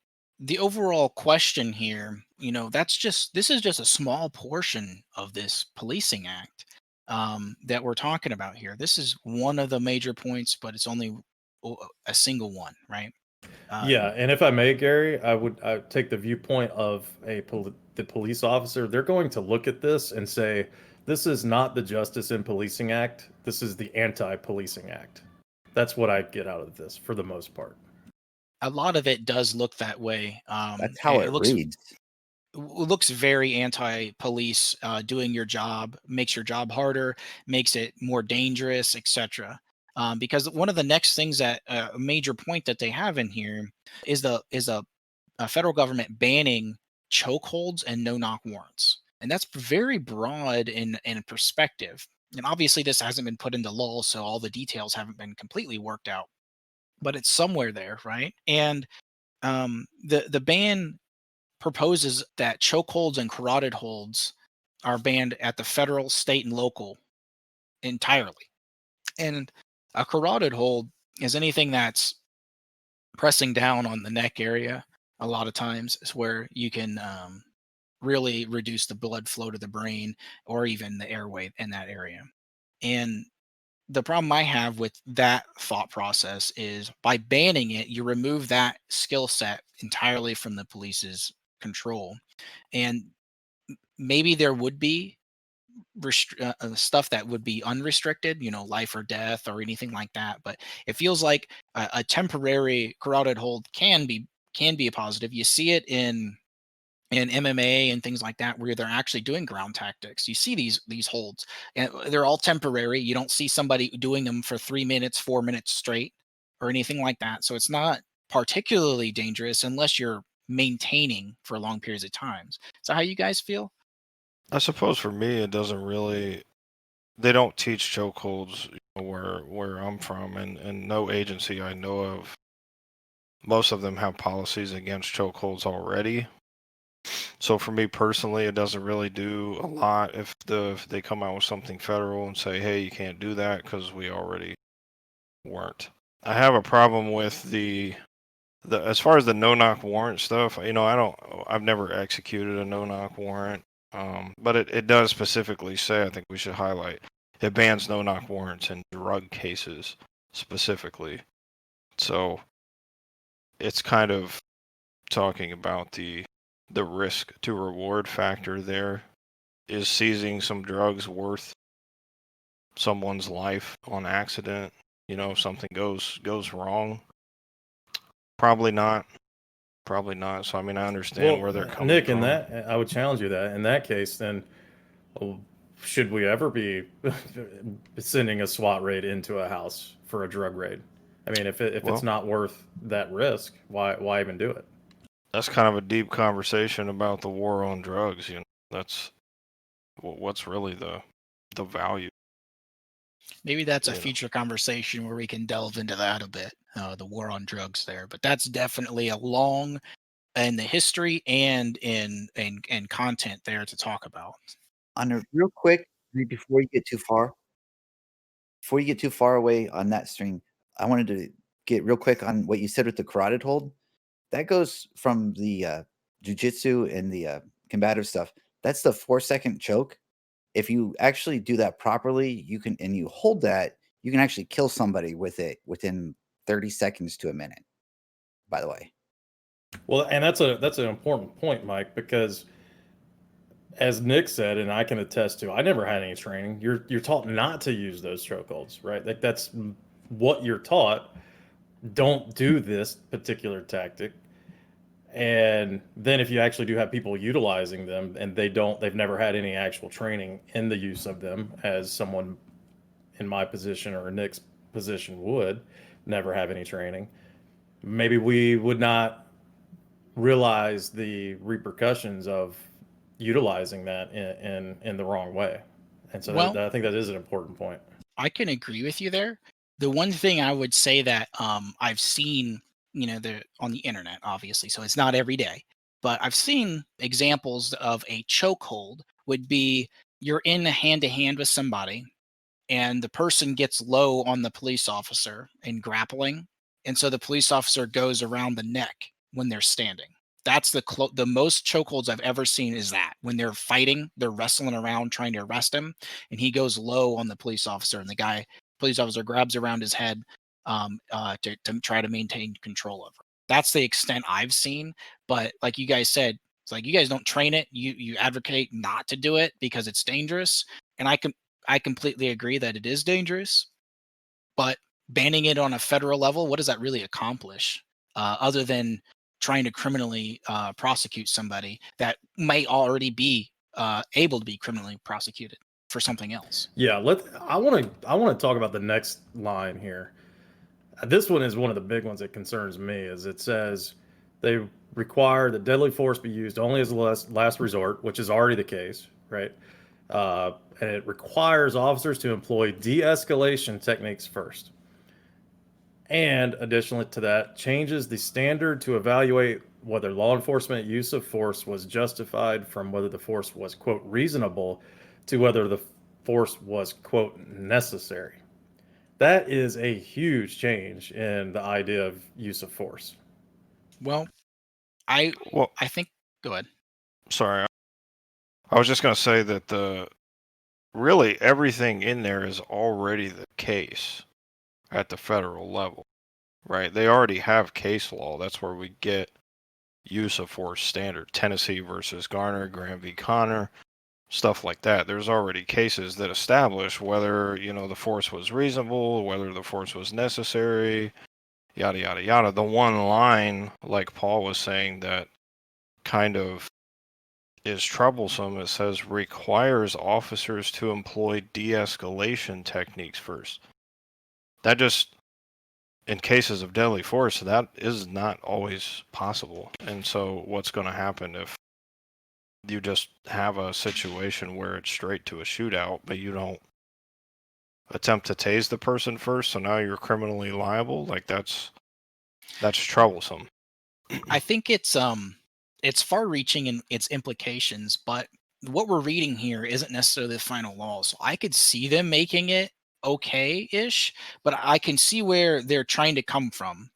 the overall question here, this is just a small portion of this policing act that we're talking about here. This is one of the major points, but it's only a single one, right? Uh, Yeah, and if I may, Gary, I would take the viewpoint of the police officer. They're going to look at this and say, this is not the Justice in Policing Act. This is the Anti-Policing Act. That's what I get out of this for the most part. a lot of it does look that way. That's how It it looks reads. looks very anti-police, doing your job makes your job harder, makes it more dangerous, etc. Because one of the next things that a major point that they have in here is a federal government banning chokeholds and no-knock warrants, and that's very broad in perspective. And obviously, this hasn't been put into law, so all the details haven't been completely worked out, but it's somewhere there, right? And the ban proposes that chokeholds and carotid holds are banned at the federal, state, and local entirely. And a carotid hold is anything that's pressing down on the neck area. A lot of times is where you can really reduce the blood flow to the brain or even the airway in that area. And the problem I have with that thought process is by banning it, you remove that skill set entirely from the police's control. And maybe there would be stuff that would be unrestricted, life or death or anything like that. But it feels like a temporary carotid hold can be a positive. You see it in MMA and things like that, where they're actually doing ground tactics. You see these holds, and they're all temporary. You don't see somebody doing them for 3 minutes, 4 minutes straight, or anything like that. So it's not particularly dangerous unless you're maintaining for long periods of times. So how you guys feel? I suppose for me, it doesn't really. They don't teach chokeholds where I'm from, and no agency I know of. Most of them have policies against chokeholds already. So for me personally, it doesn't really do a lot if they come out with something federal and say, hey, you can't do that because we already weren't. I have a problem with the as far as the no knock warrant stuff. I've never executed a no knock warrant. But it does specifically say, I think we should highlight, it bans no knock warrants in drug cases specifically. So it's kind of talking about the risk to reward factor there. Is seizing some drugs worth someone's life on accident? If something goes wrong, probably not. Probably not. So I mean, I understand Well, where they're coming Nick, in from. that, I would challenge you that in that case, then oh, should we ever be sending a SWAT raid into a house for a drug raid? I mean, if it's Well, not worth that risk, why even do it? that's kind of a deep conversation about the war on drugs. You know, that's what's really the value. Maybe that's a You know, future conversation where we can delve into that a bit, the war on drugs there. But that's definitely a long in the history and in content there to talk about. On a real quick, before you get too far, away on that stream, I wanted to get real quick on what you said with the carotid hold. That goes from the jujitsu and the combative stuff. That's the 4-second choke. If you actually do that properly, you can, and you hold that, you can actually kill somebody with it within 30 seconds to a minute, by the way. Well, and that's an important point, Mike, because as Nick said, and I can attest to, I never had any training. You're taught not to use those chokeholds, right? Like that's what you're taught. Don't do this particular tactic. And then if you actually do have people utilizing them and they've never had any actual training in the use of them, as someone in my position or Nick's position would never have any training, maybe we would not realize the repercussions of utilizing that in the wrong way. And so Well, I think that is an important point. I can agree with you there. The one thing I would say that I've seen, the on the internet, obviously, so it's not every day, but I've seen examples of a chokehold would be you're in hand to hand with somebody, and the person gets low on the police officer in grappling, and so the police officer goes around the neck when they're standing. That's the most chokeholds I've ever seen is that when they're fighting, they're wrestling around trying to arrest him, and he goes low on the police officer, and the police officer grabs around his head to try to maintain control over. That's the extent I've seen. But like you guys said, it's like you guys don't train it. You advocate not to do it because it's dangerous, and I completely agree that it is dangerous, but banning it on a federal level, what does that really accomplish? Other than trying to criminally prosecute somebody that may already be able to be criminally prosecuted for something else. Yeah, I want to talk about the next line here. This one is one of the big ones that concerns me. Is it says they require that deadly force be used only as a last resort, which is already the case, right? And it requires officers to employ de-escalation techniques first. And additionally to that, changes the standard to evaluate whether law enforcement use of force was justified from whether the force was, quote, reasonable to whether the force was, quote, necessary. That is a huge change in the idea of use of force. Well, I well, I think go ahead. sorry, I was just gonna say that the really everything in there is already the case at the federal level, right? They already have case law. That's where we get use of force standard. Tennessee versus Garner, Graham v. Connor, stuff like that. There's already cases that establish whether, the force was reasonable, whether the force was necessary, yada, yada, yada. The one line, like Paul was saying, that kind of is troublesome, it says requires officers to employ de-escalation techniques first. That just, in cases of deadly force, that is not always possible. And so what's going to happen if you just have a situation where it's straight to a shootout, but you don't attempt to tase the person first, so now you're criminally liable? Like that's troublesome. I think it's far reaching in its implications, but what we're reading here isn't necessarily the final law. So I could see them making it okay-ish, but I can see where they're trying to come from.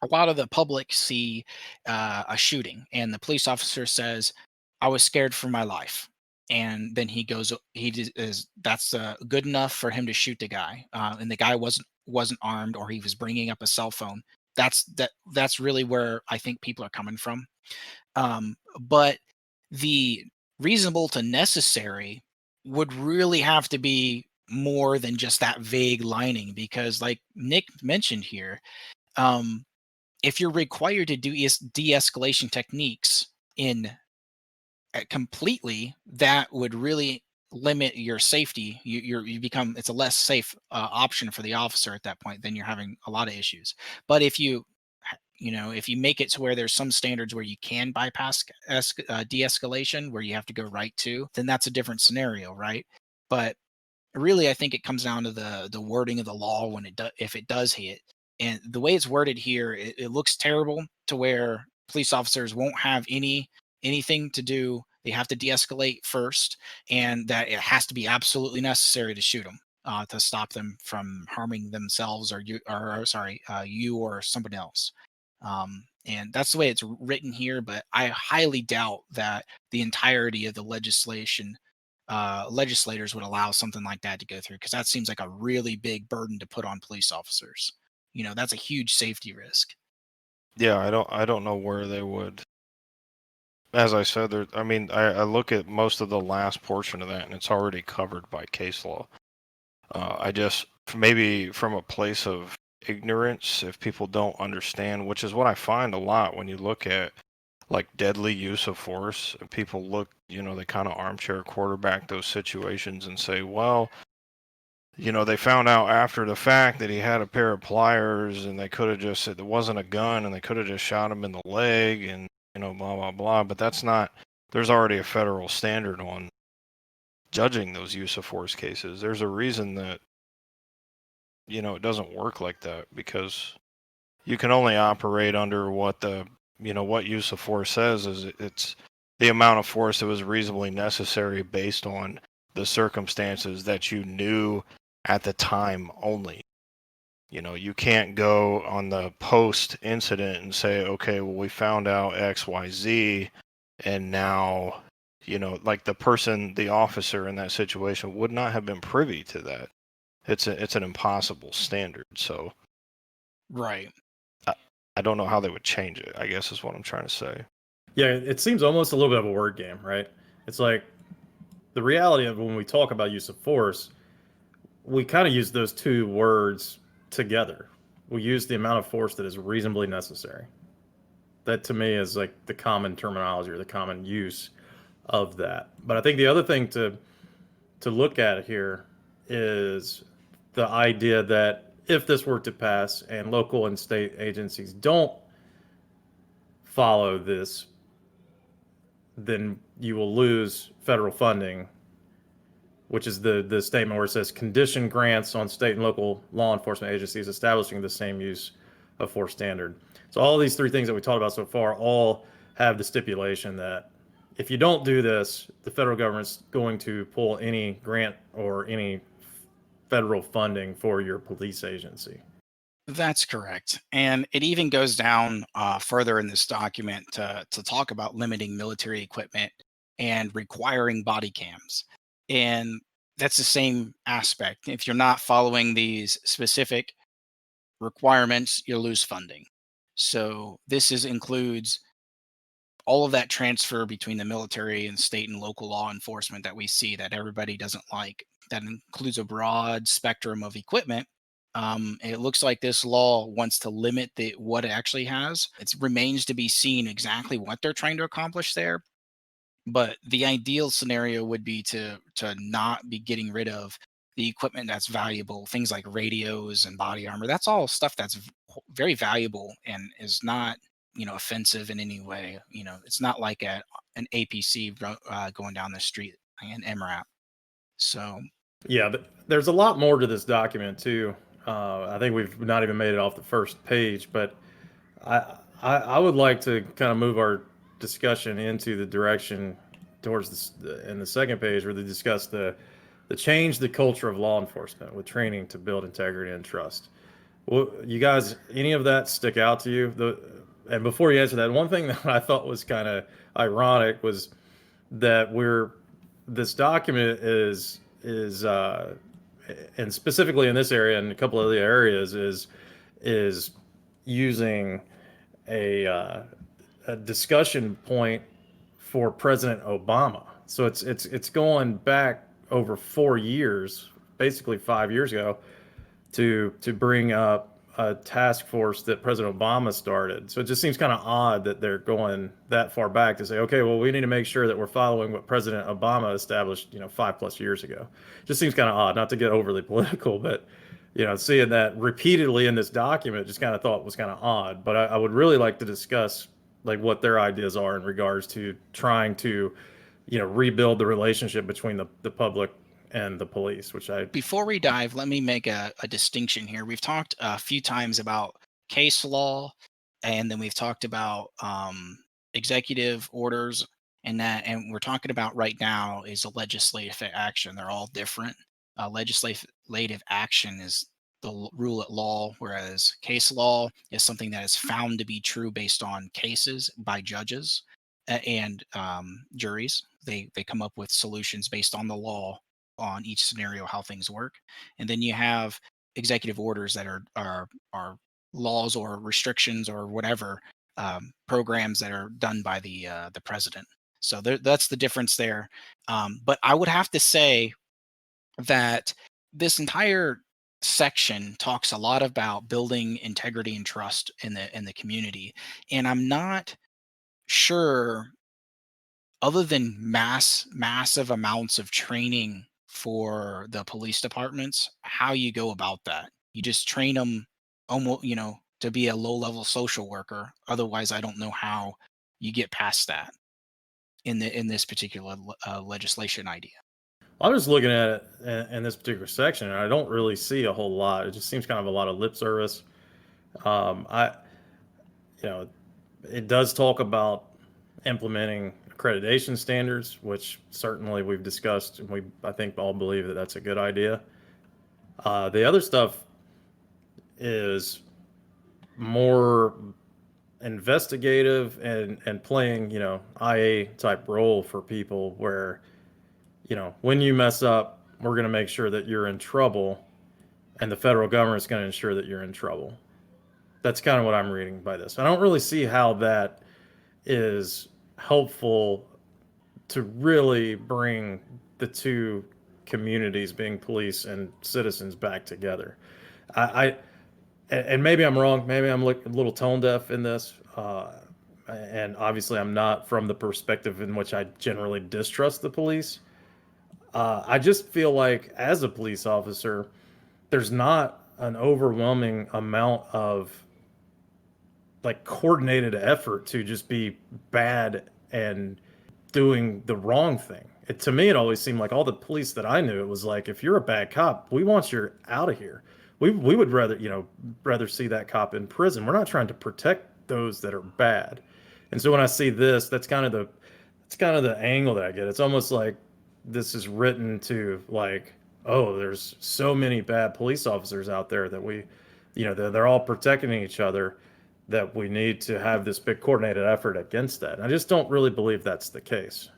A lot of the public see a shooting, and the police officer says, "I was scared for my life," and then is that's good enough for him to shoot the guy, and the guy wasn't armed or he was bringing up a cell phone. That's really where I think people are coming from. But the reasonable to necessary would really have to be more than just that vague lining, because like Nick mentioned here, um, if you're required to do de-escalation techniques in completely, that would really limit your safety. You become, it's a less safe option for the officer at that point. Then you're having a lot of issues. But if if you make it to where there's some standards where you can bypass de-escalation, where you have to go right to, then that's a different scenario, right? But really, I think it comes down to the wording of the law when if it does hit, and the way it's worded here, it looks terrible to where police officers won't have anything to do. They have to de-escalate first, and that it has to be absolutely necessary to shoot them to stop them from harming themselves or you or somebody else. And that's the way it's written here. But I highly doubt that the entirety of the legislators would allow something like that to go through, because that seems like a really big burden to put on police officers. That's a huge safety risk. Yeah, I don't know where they would. As I said, I mean, I look at most of the last portion of that, and it's already covered by case law. I just, maybe from a place of ignorance, if people don't understand, which is what I find a lot when you look at like deadly use of force, people look, they kind of armchair quarterback those situations and say, well, they found out after the fact that he had a pair of pliers, and they could have just said it wasn't a gun, and they could have just shot him in the leg, and blah blah blah. But that's not. There's already a federal standard on judging those use of force cases. There's a reason that it doesn't work like that, because you can only operate under what what use of force says is it's the amount of force that was reasonably necessary based on the circumstances that you knew at the time only. You can't go on the post incident and say, okay, well, we found out XYZ, and now, like the officer in that situation would not have been privy to that. It's an impossible standard. So Right. I don't know how they would change it, I guess is what I'm trying to say. Yeah, it seems almost a little bit of a word game, right? It's like the reality of when we talk about use of force, we kind of use those two words together. We use the amount of force that is reasonably necessary. That to me is like the common terminology or the common use of that. But I think the other thing to look at here is the idea that if this were to pass and local and state agencies don't follow this, then you will lose federal funding, which is the statement where it says condition grants on state and local law enforcement agencies establishing the same use of force standard. So all these three things that we talked about so far all have the stipulation that if you don't do this, the federal government's going to pull any grant or any federal funding for your police agency. That's correct. And it even goes down further in this document to talk about limiting military equipment and requiring body cams. And that's the same aspect. If you're not following these specific requirements, you'll lose funding. So includes all of that transfer between the military and state and local law enforcement that we see that everybody doesn't like. That includes a broad spectrum of equipment. It looks like this law wants to limit what it actually has. It remains to be seen exactly what they're trying to accomplish there. But the ideal scenario would be to not be getting rid of the equipment that's valuable, things like radios and body armor. That's all stuff that's very valuable and is not offensive in any way. It's not like an APC going down the street, an MRAP. So Yeah, there's a lot more to this document too. I think we've not even made it off the first page, but I would like to kind of move our discussion into the direction towards this in the second page where they discuss the change the culture of law enforcement with training to build integrity and trust. Well, you guys, any of that stick out to you? And before you answer that, one thing that I thought was kind of ironic was that this document is and specifically in this area and a couple of other areas is using a discussion point for President Obama. So it's going back over 4 years, basically 5 years ago, to bring up a task force that President Obama started. So it just seems kind of odd that they're going that far back to say, okay, well, we need to make sure that we're following what President Obama established, 5+ years ago. Just seems kind of odd, not to get overly political, but seeing that repeatedly in this document, just kind of thought was kind of odd. But I would really like to discuss like what their ideas are in regards to trying to, rebuild the relationship between the public and the police, which I Before we dive, let me make a distinction here. We've talked a few times about case law, and then we've talked about executive orders, and we're talking about right now is a legislative action. They're all different. Legislative action is the rule at law, whereas case law is something that is found to be true based on cases by judges and juries. They come up with solutions based on the law on each scenario how things work. And then you have executive orders that are laws or restrictions or whatever, programs that are done by the president. So that's the difference there. But I would have to say that this entire section talks a lot about building integrity and trust in the community, and I'm not sure, other than massive amounts of training for the police departments, how you go about that. You just train them almost, to be a low level social worker. Otherwise, I don't know how you get past that in this particular legislation idea. I'm just looking at it in this particular section, and I don't really see a whole lot. It just seems kind of a lot of lip service. I, you know, it does talk about implementing accreditation standards, which certainly we've discussed, and I think all believe that that's a good idea. The other stuff is more investigative and playing, IA type role for people where, when you mess up, we're going to make sure that you're in trouble, and the federal government is going to ensure that you're in trouble. That's kind of what I'm reading by this. I don't really see how that is helpful to really bring the two communities, being police and citizens, back together. I and maybe I'm wrong. Maybe I'm a little tone deaf in this. And obviously, I'm not from the perspective in which I generally distrust the police. I just feel like, as a police officer, there's not an overwhelming amount of like coordinated effort to just be bad and doing the wrong thing. To me, it always seemed like all the police that I knew, it was like, if you're a bad cop, we want you out of here. We would rather see that cop in prison. We're not trying to protect those that are bad. And so when I see this, that's kind of the angle that I get. It's almost like this is written to, like, oh, there's so many bad police officers out there that they're all protecting each other, that we need to have this big coordinated effort against that. And I just don't really believe that's the case.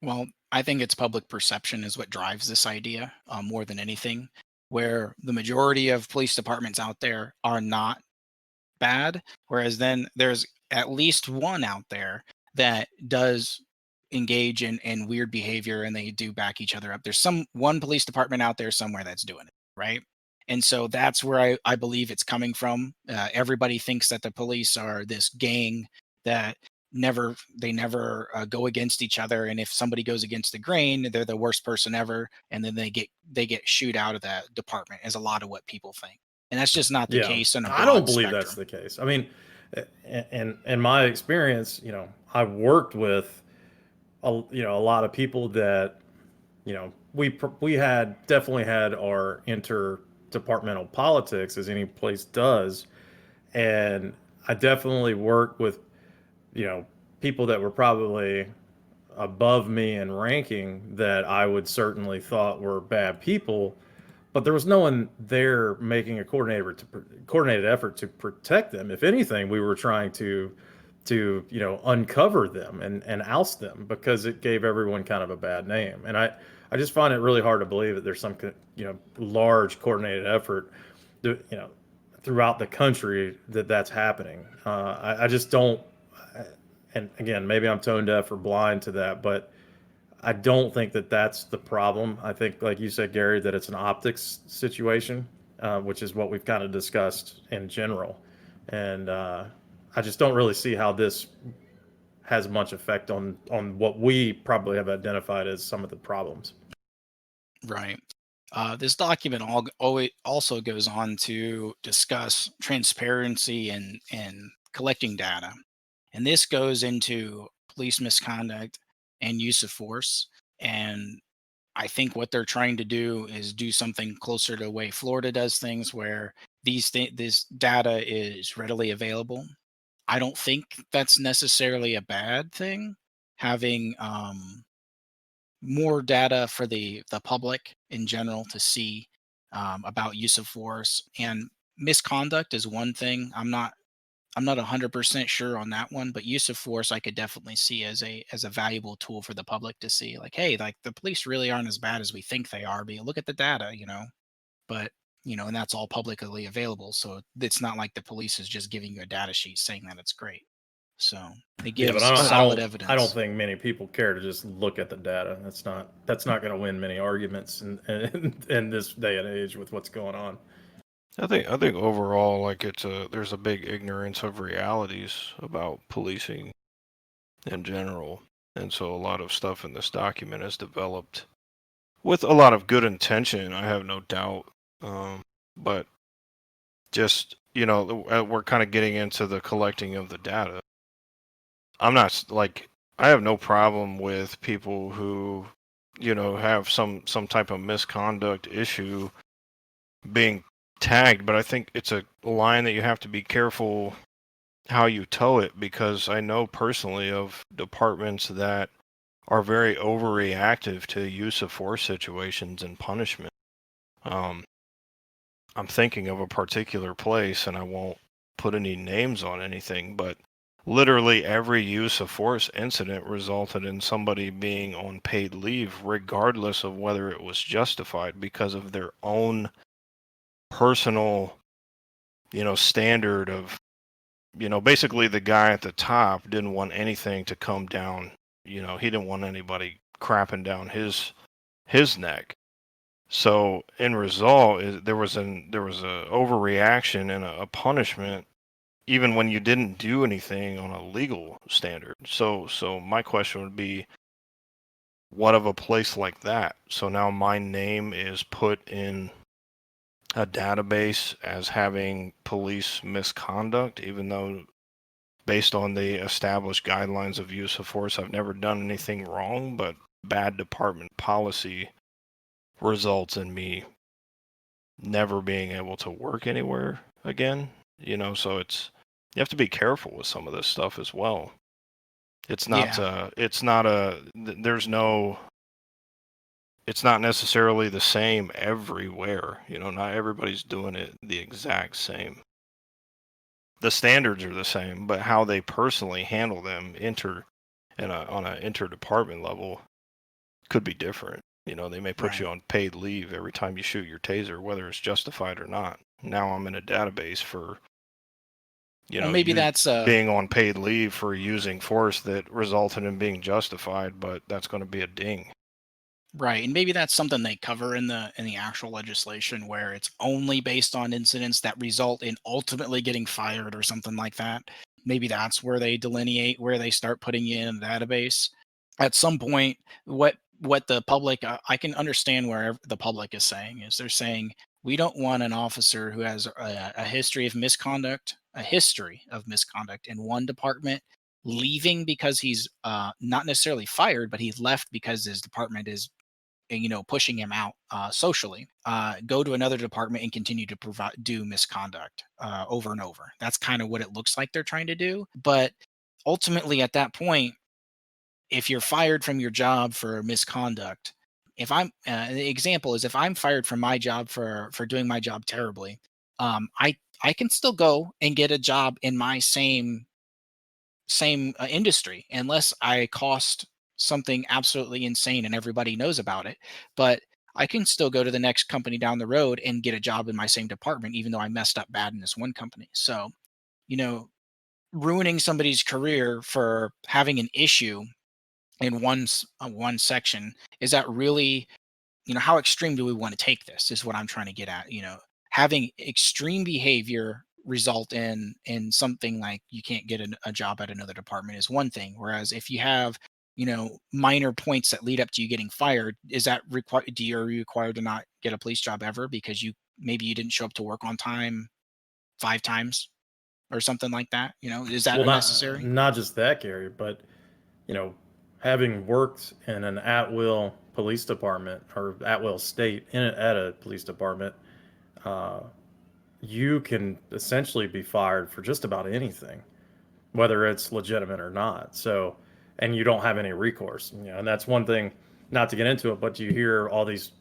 Well, I think it's public perception is what drives this idea, more than anything, where the majority of police departments out there are not bad, whereas then there's at least one out there that does engage in weird behavior, and they do back each other up. There's one police department out there somewhere that's doing it, right? And so that's where I believe it's coming from. Everybody thinks that the police are this gang that never go against each other, and if somebody goes against the grain, they're the worst person ever, and then they get shooed out of that department, is a lot of what people think. And that's just not the Yeah, case in a I don't broad believe that's spectrum. the case. I mean, in my experience, I've worked with a lot of people that, we had definitely had our interdepartmental politics, as any place does, and I definitely worked with, people that were probably above me in ranking that I would certainly thought were bad people, but there was no one there making a coordinated effort to protect them. If anything, we were trying to uncover them and oust them, because it gave everyone kind of a bad name. And I just find it really hard to believe that there's some large coordinated effort throughout the country that's happening. I just don't. And again, maybe I'm tone deaf or blind to that, but I don't think that that's the problem. I think, like you said, Gary, that it's an optics situation. which is what we've kind of discussed in general. And I just don't really see how this has much effect on what we probably have identified as some of the problems. Right. This document always also goes on to discuss transparency and collecting data, and this goes into police misconduct and use of force. And I think what they're trying to do is do something closer to the way Florida does things, where this data is readily available. I don't think that's necessarily a bad thing. Having more data for the public in general to see about use of force and misconduct is one thing. I'm not 100% sure on that one, but use of force I could definitely see as a valuable tool for the public to see, like, hey, like the police really aren't as bad as we think they are. But you look at the data, but and that's all publicly available. So it's not like the police is just giving you a data sheet saying that it's great. So it Yeah, but gives solid I don't evidence. think many people care to just look at the data. That's not going to win many arguments in this day and age with what's going on. I think overall, like there's a big ignorance of realities about policing in general, and so a lot of stuff in this document is developed with a lot of good intention. I have no doubt, but just we're kind of getting into the collecting of the data. I'm not like I have no problem with people who have some type of misconduct issue being tagged, but I think it's a line that you have to be careful how you toe it, because I know personally of departments that are very overreactive to use of force situations and punishment. Um, I'm thinking of a particular place, and I won't put any names on anything, but literally every use of force incident resulted in somebody being on paid leave, regardless of whether it was justified, because of their own personal, standard of, basically the guy at the top didn't want anything to come down. He didn't want anybody crapping down his neck. So in result, there was a overreaction and a punishment, even when you didn't do anything on a legal standard. So my question would be, what of a place like that? So now my name is put in a database as having police misconduct, even though based on the established guidelines of use of force, I've never done anything wrong, but bad department policy results in me never being able to work anywhere again. So you have to be careful with some of this stuff as well. It's not Yeah. there's no it's not necessarily the same everywhere. Not everybody's doing it the exact same. The standards are the same, but how they personally handle them on an interdepartment level could be different. They may put you Right. on paid leave every time you shoot your taser, whether it's justified or not. Now I'm in a database for, Well, maybe you that's being on paid leave for using force that resulted in being justified, but that's going to be a ding. right, and maybe that's something they cover in the actual legislation, where it's only based on incidents that result in ultimately getting fired or something like that. Maybe that's where they delineate, where they start putting you in a database. At some point, what the public, I can understand where the public is saying is, they're saying we don't want an officer who has a history of misconduct in one department, leaving because he's not necessarily fired, but he's left because his department is pushing him out socially, go to another department and continue to do misconduct over and over. That's kind of what it looks like they're trying to do. But ultimately, at that point, if you're fired from your job for misconduct, if I'm the example is, if I'm fired from my job for doing my job terribly, I can still go and get a job in my same industry, unless I cost something absolutely insane and everybody knows about it. But I can still go to the next company down the road and get a job in my same department, even though I messed up bad in this one company. So, you know, ruining somebody's career for having an issue in one section, is that really, how extreme do we want to take this? Is what I'm trying to get at. having extreme behavior result in something like you can't get a job at another department is one thing. Whereas if you have, minor points that lead up to you getting fired, is that required? Are you required to not get a police job ever because maybe you didn't show up to work on time 5 times or something like that? Is that Well, unnecessary? not just that, Gary, but you know, having worked in an at-will police department or at-will state at a police department, uh, you can essentially be fired for just about anything, whether it's legitimate or not. So, and you don't have any recourse. And that's one thing. Not to get into it, but you hear all these,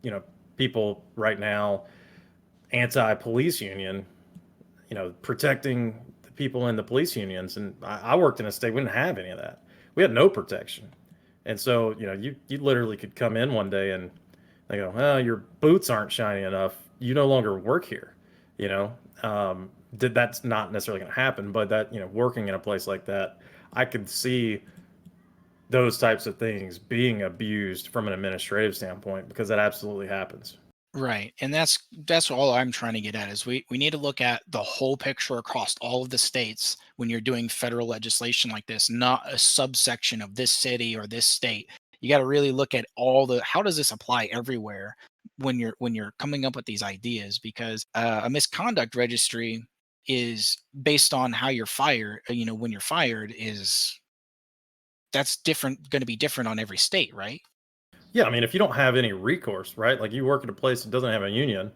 you know, people right now anti-police union, protecting the people in the police unions. And I worked in a state we didn't have any of that. We had no protection. And so, you literally could come in one day and they go, "Oh, your boots aren't shiny enough. You no longer work here." You know, that's not necessarily going to happen, but that, working in a place like that, I could see those types of things being abused from an administrative standpoint because that absolutely happens. Right. And that's all I'm trying to get at is we need to look at the whole picture across all of the states when you're doing federal legislation like this, not a subsection of this city or this state. You got to really look at how does this apply everywhere when you're coming up with these ideas, because a misconduct registry is based on how you're fired, when you're fired, is that's different, going to be different on every state, right? Yeah, I mean, if you don't have any recourse, right? Like you work at a place that doesn't have a union,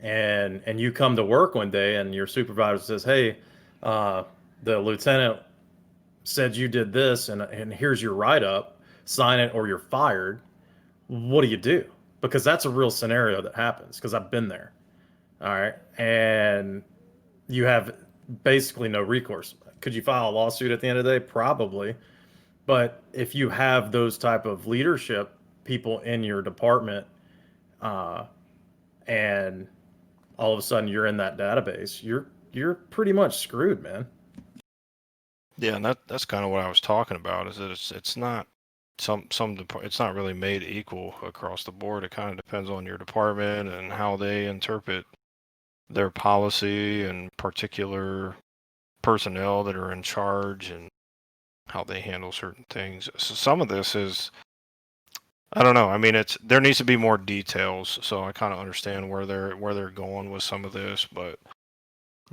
and you come to work one day and your supervisor says, "Hey, uh, the lieutenant said you did this, and here's your write up. Sign it, or you're fired." What do you do? Because that's a real scenario that happens. Because I've been there. All right, and you have basically no recourse. Could you file a lawsuit at the end of the day? Probably. But if you have those type of leadership people in your department, uh, and all of a sudden you're in that database, you're pretty much screwed, man. Yeah, and that's kind of what I was talking about. Is that it's not it's not really made equal across the board. It kind of depends on your department and how they interpret their policy and particular personnel that are in charge and how they handle certain things. So some of this is, I don't know. I mean, there needs to be more details. So I kind of understand where they're going with some of this, but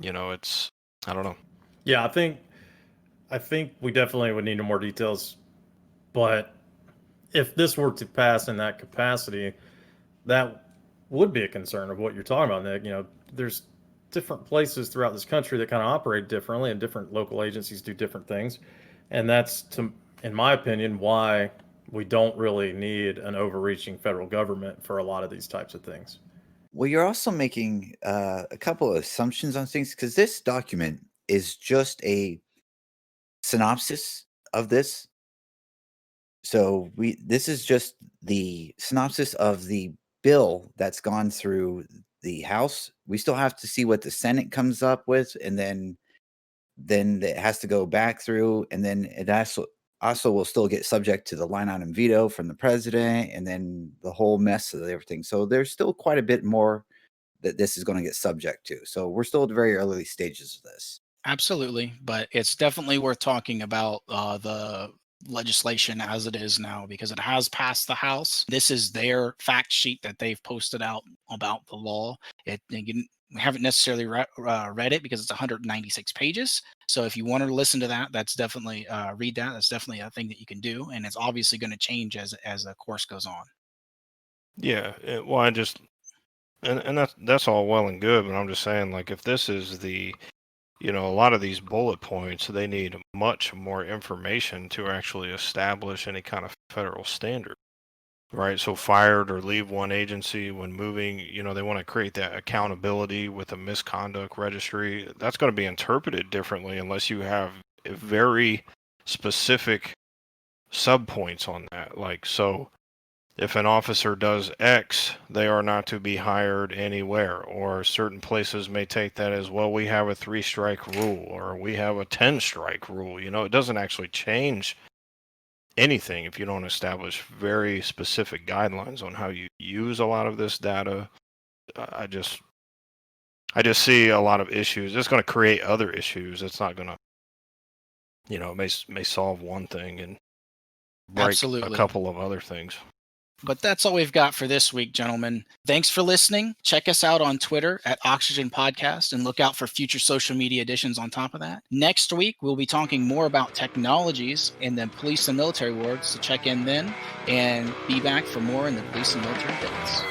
it's, I don't know. Yeah, I think we definitely would need more details. But if this were to pass in that capacity, that would be a concern of what you're talking about, Nick. There's different places throughout this country that kind of operate differently, and different local agencies do different things. And that's, in my opinion, why we don't really need an overreaching federal government for a lot of these types of things. Well, you're also making a couple of assumptions on things because this document is just a synopsis of this. So this is just the synopsis of the bill that's gone through the House. We still have to see what the Senate comes up with, and then it has to go back through, and then it also will still get subject to the line item veto from the president, and then the whole mess of everything. So there's still quite a bit more that this is going to get subject to. So we're still at the very early stages of this. Absolutely, but it's definitely worth talking about the legislation as it is now because it has passed the House. This is their fact sheet that they've posted out about the law. We haven't necessarily read it because it's 196 pages. So if you want to listen to that, that's definitely read that. That's definitely a thing that you can do, and it's obviously going to change as the course goes on. Yeah. Well, I just, and that's all well and good, but I'm just saying, like, if this is a lot of these bullet points, they need much more information to actually establish any kind of federal standard, right? So fired or leave one agency when moving, they want to create that accountability with a misconduct registry. That's going to be interpreted differently unless you have very specific subpoints on that. Like, so if an officer does X, they are not to be hired anywhere. Or certain places may take that as, well, we have a 3-strike rule or we have a 10-strike rule. It doesn't actually change anything if you don't establish very specific guidelines on how you use a lot of this data. I just, I just see a lot of issues. It's going to create other issues. It's not going to, it may solve one thing and break a Absolutely. couple of other things. But that's all we've got for this week, gentlemen. Thanks for listening. Check us out on Twitter at Oxygen Podcast and look out for future social media editions on top of that. Next week, we'll be talking more about technologies in the police and military wards, so check in then and be back for more in the police and military bits.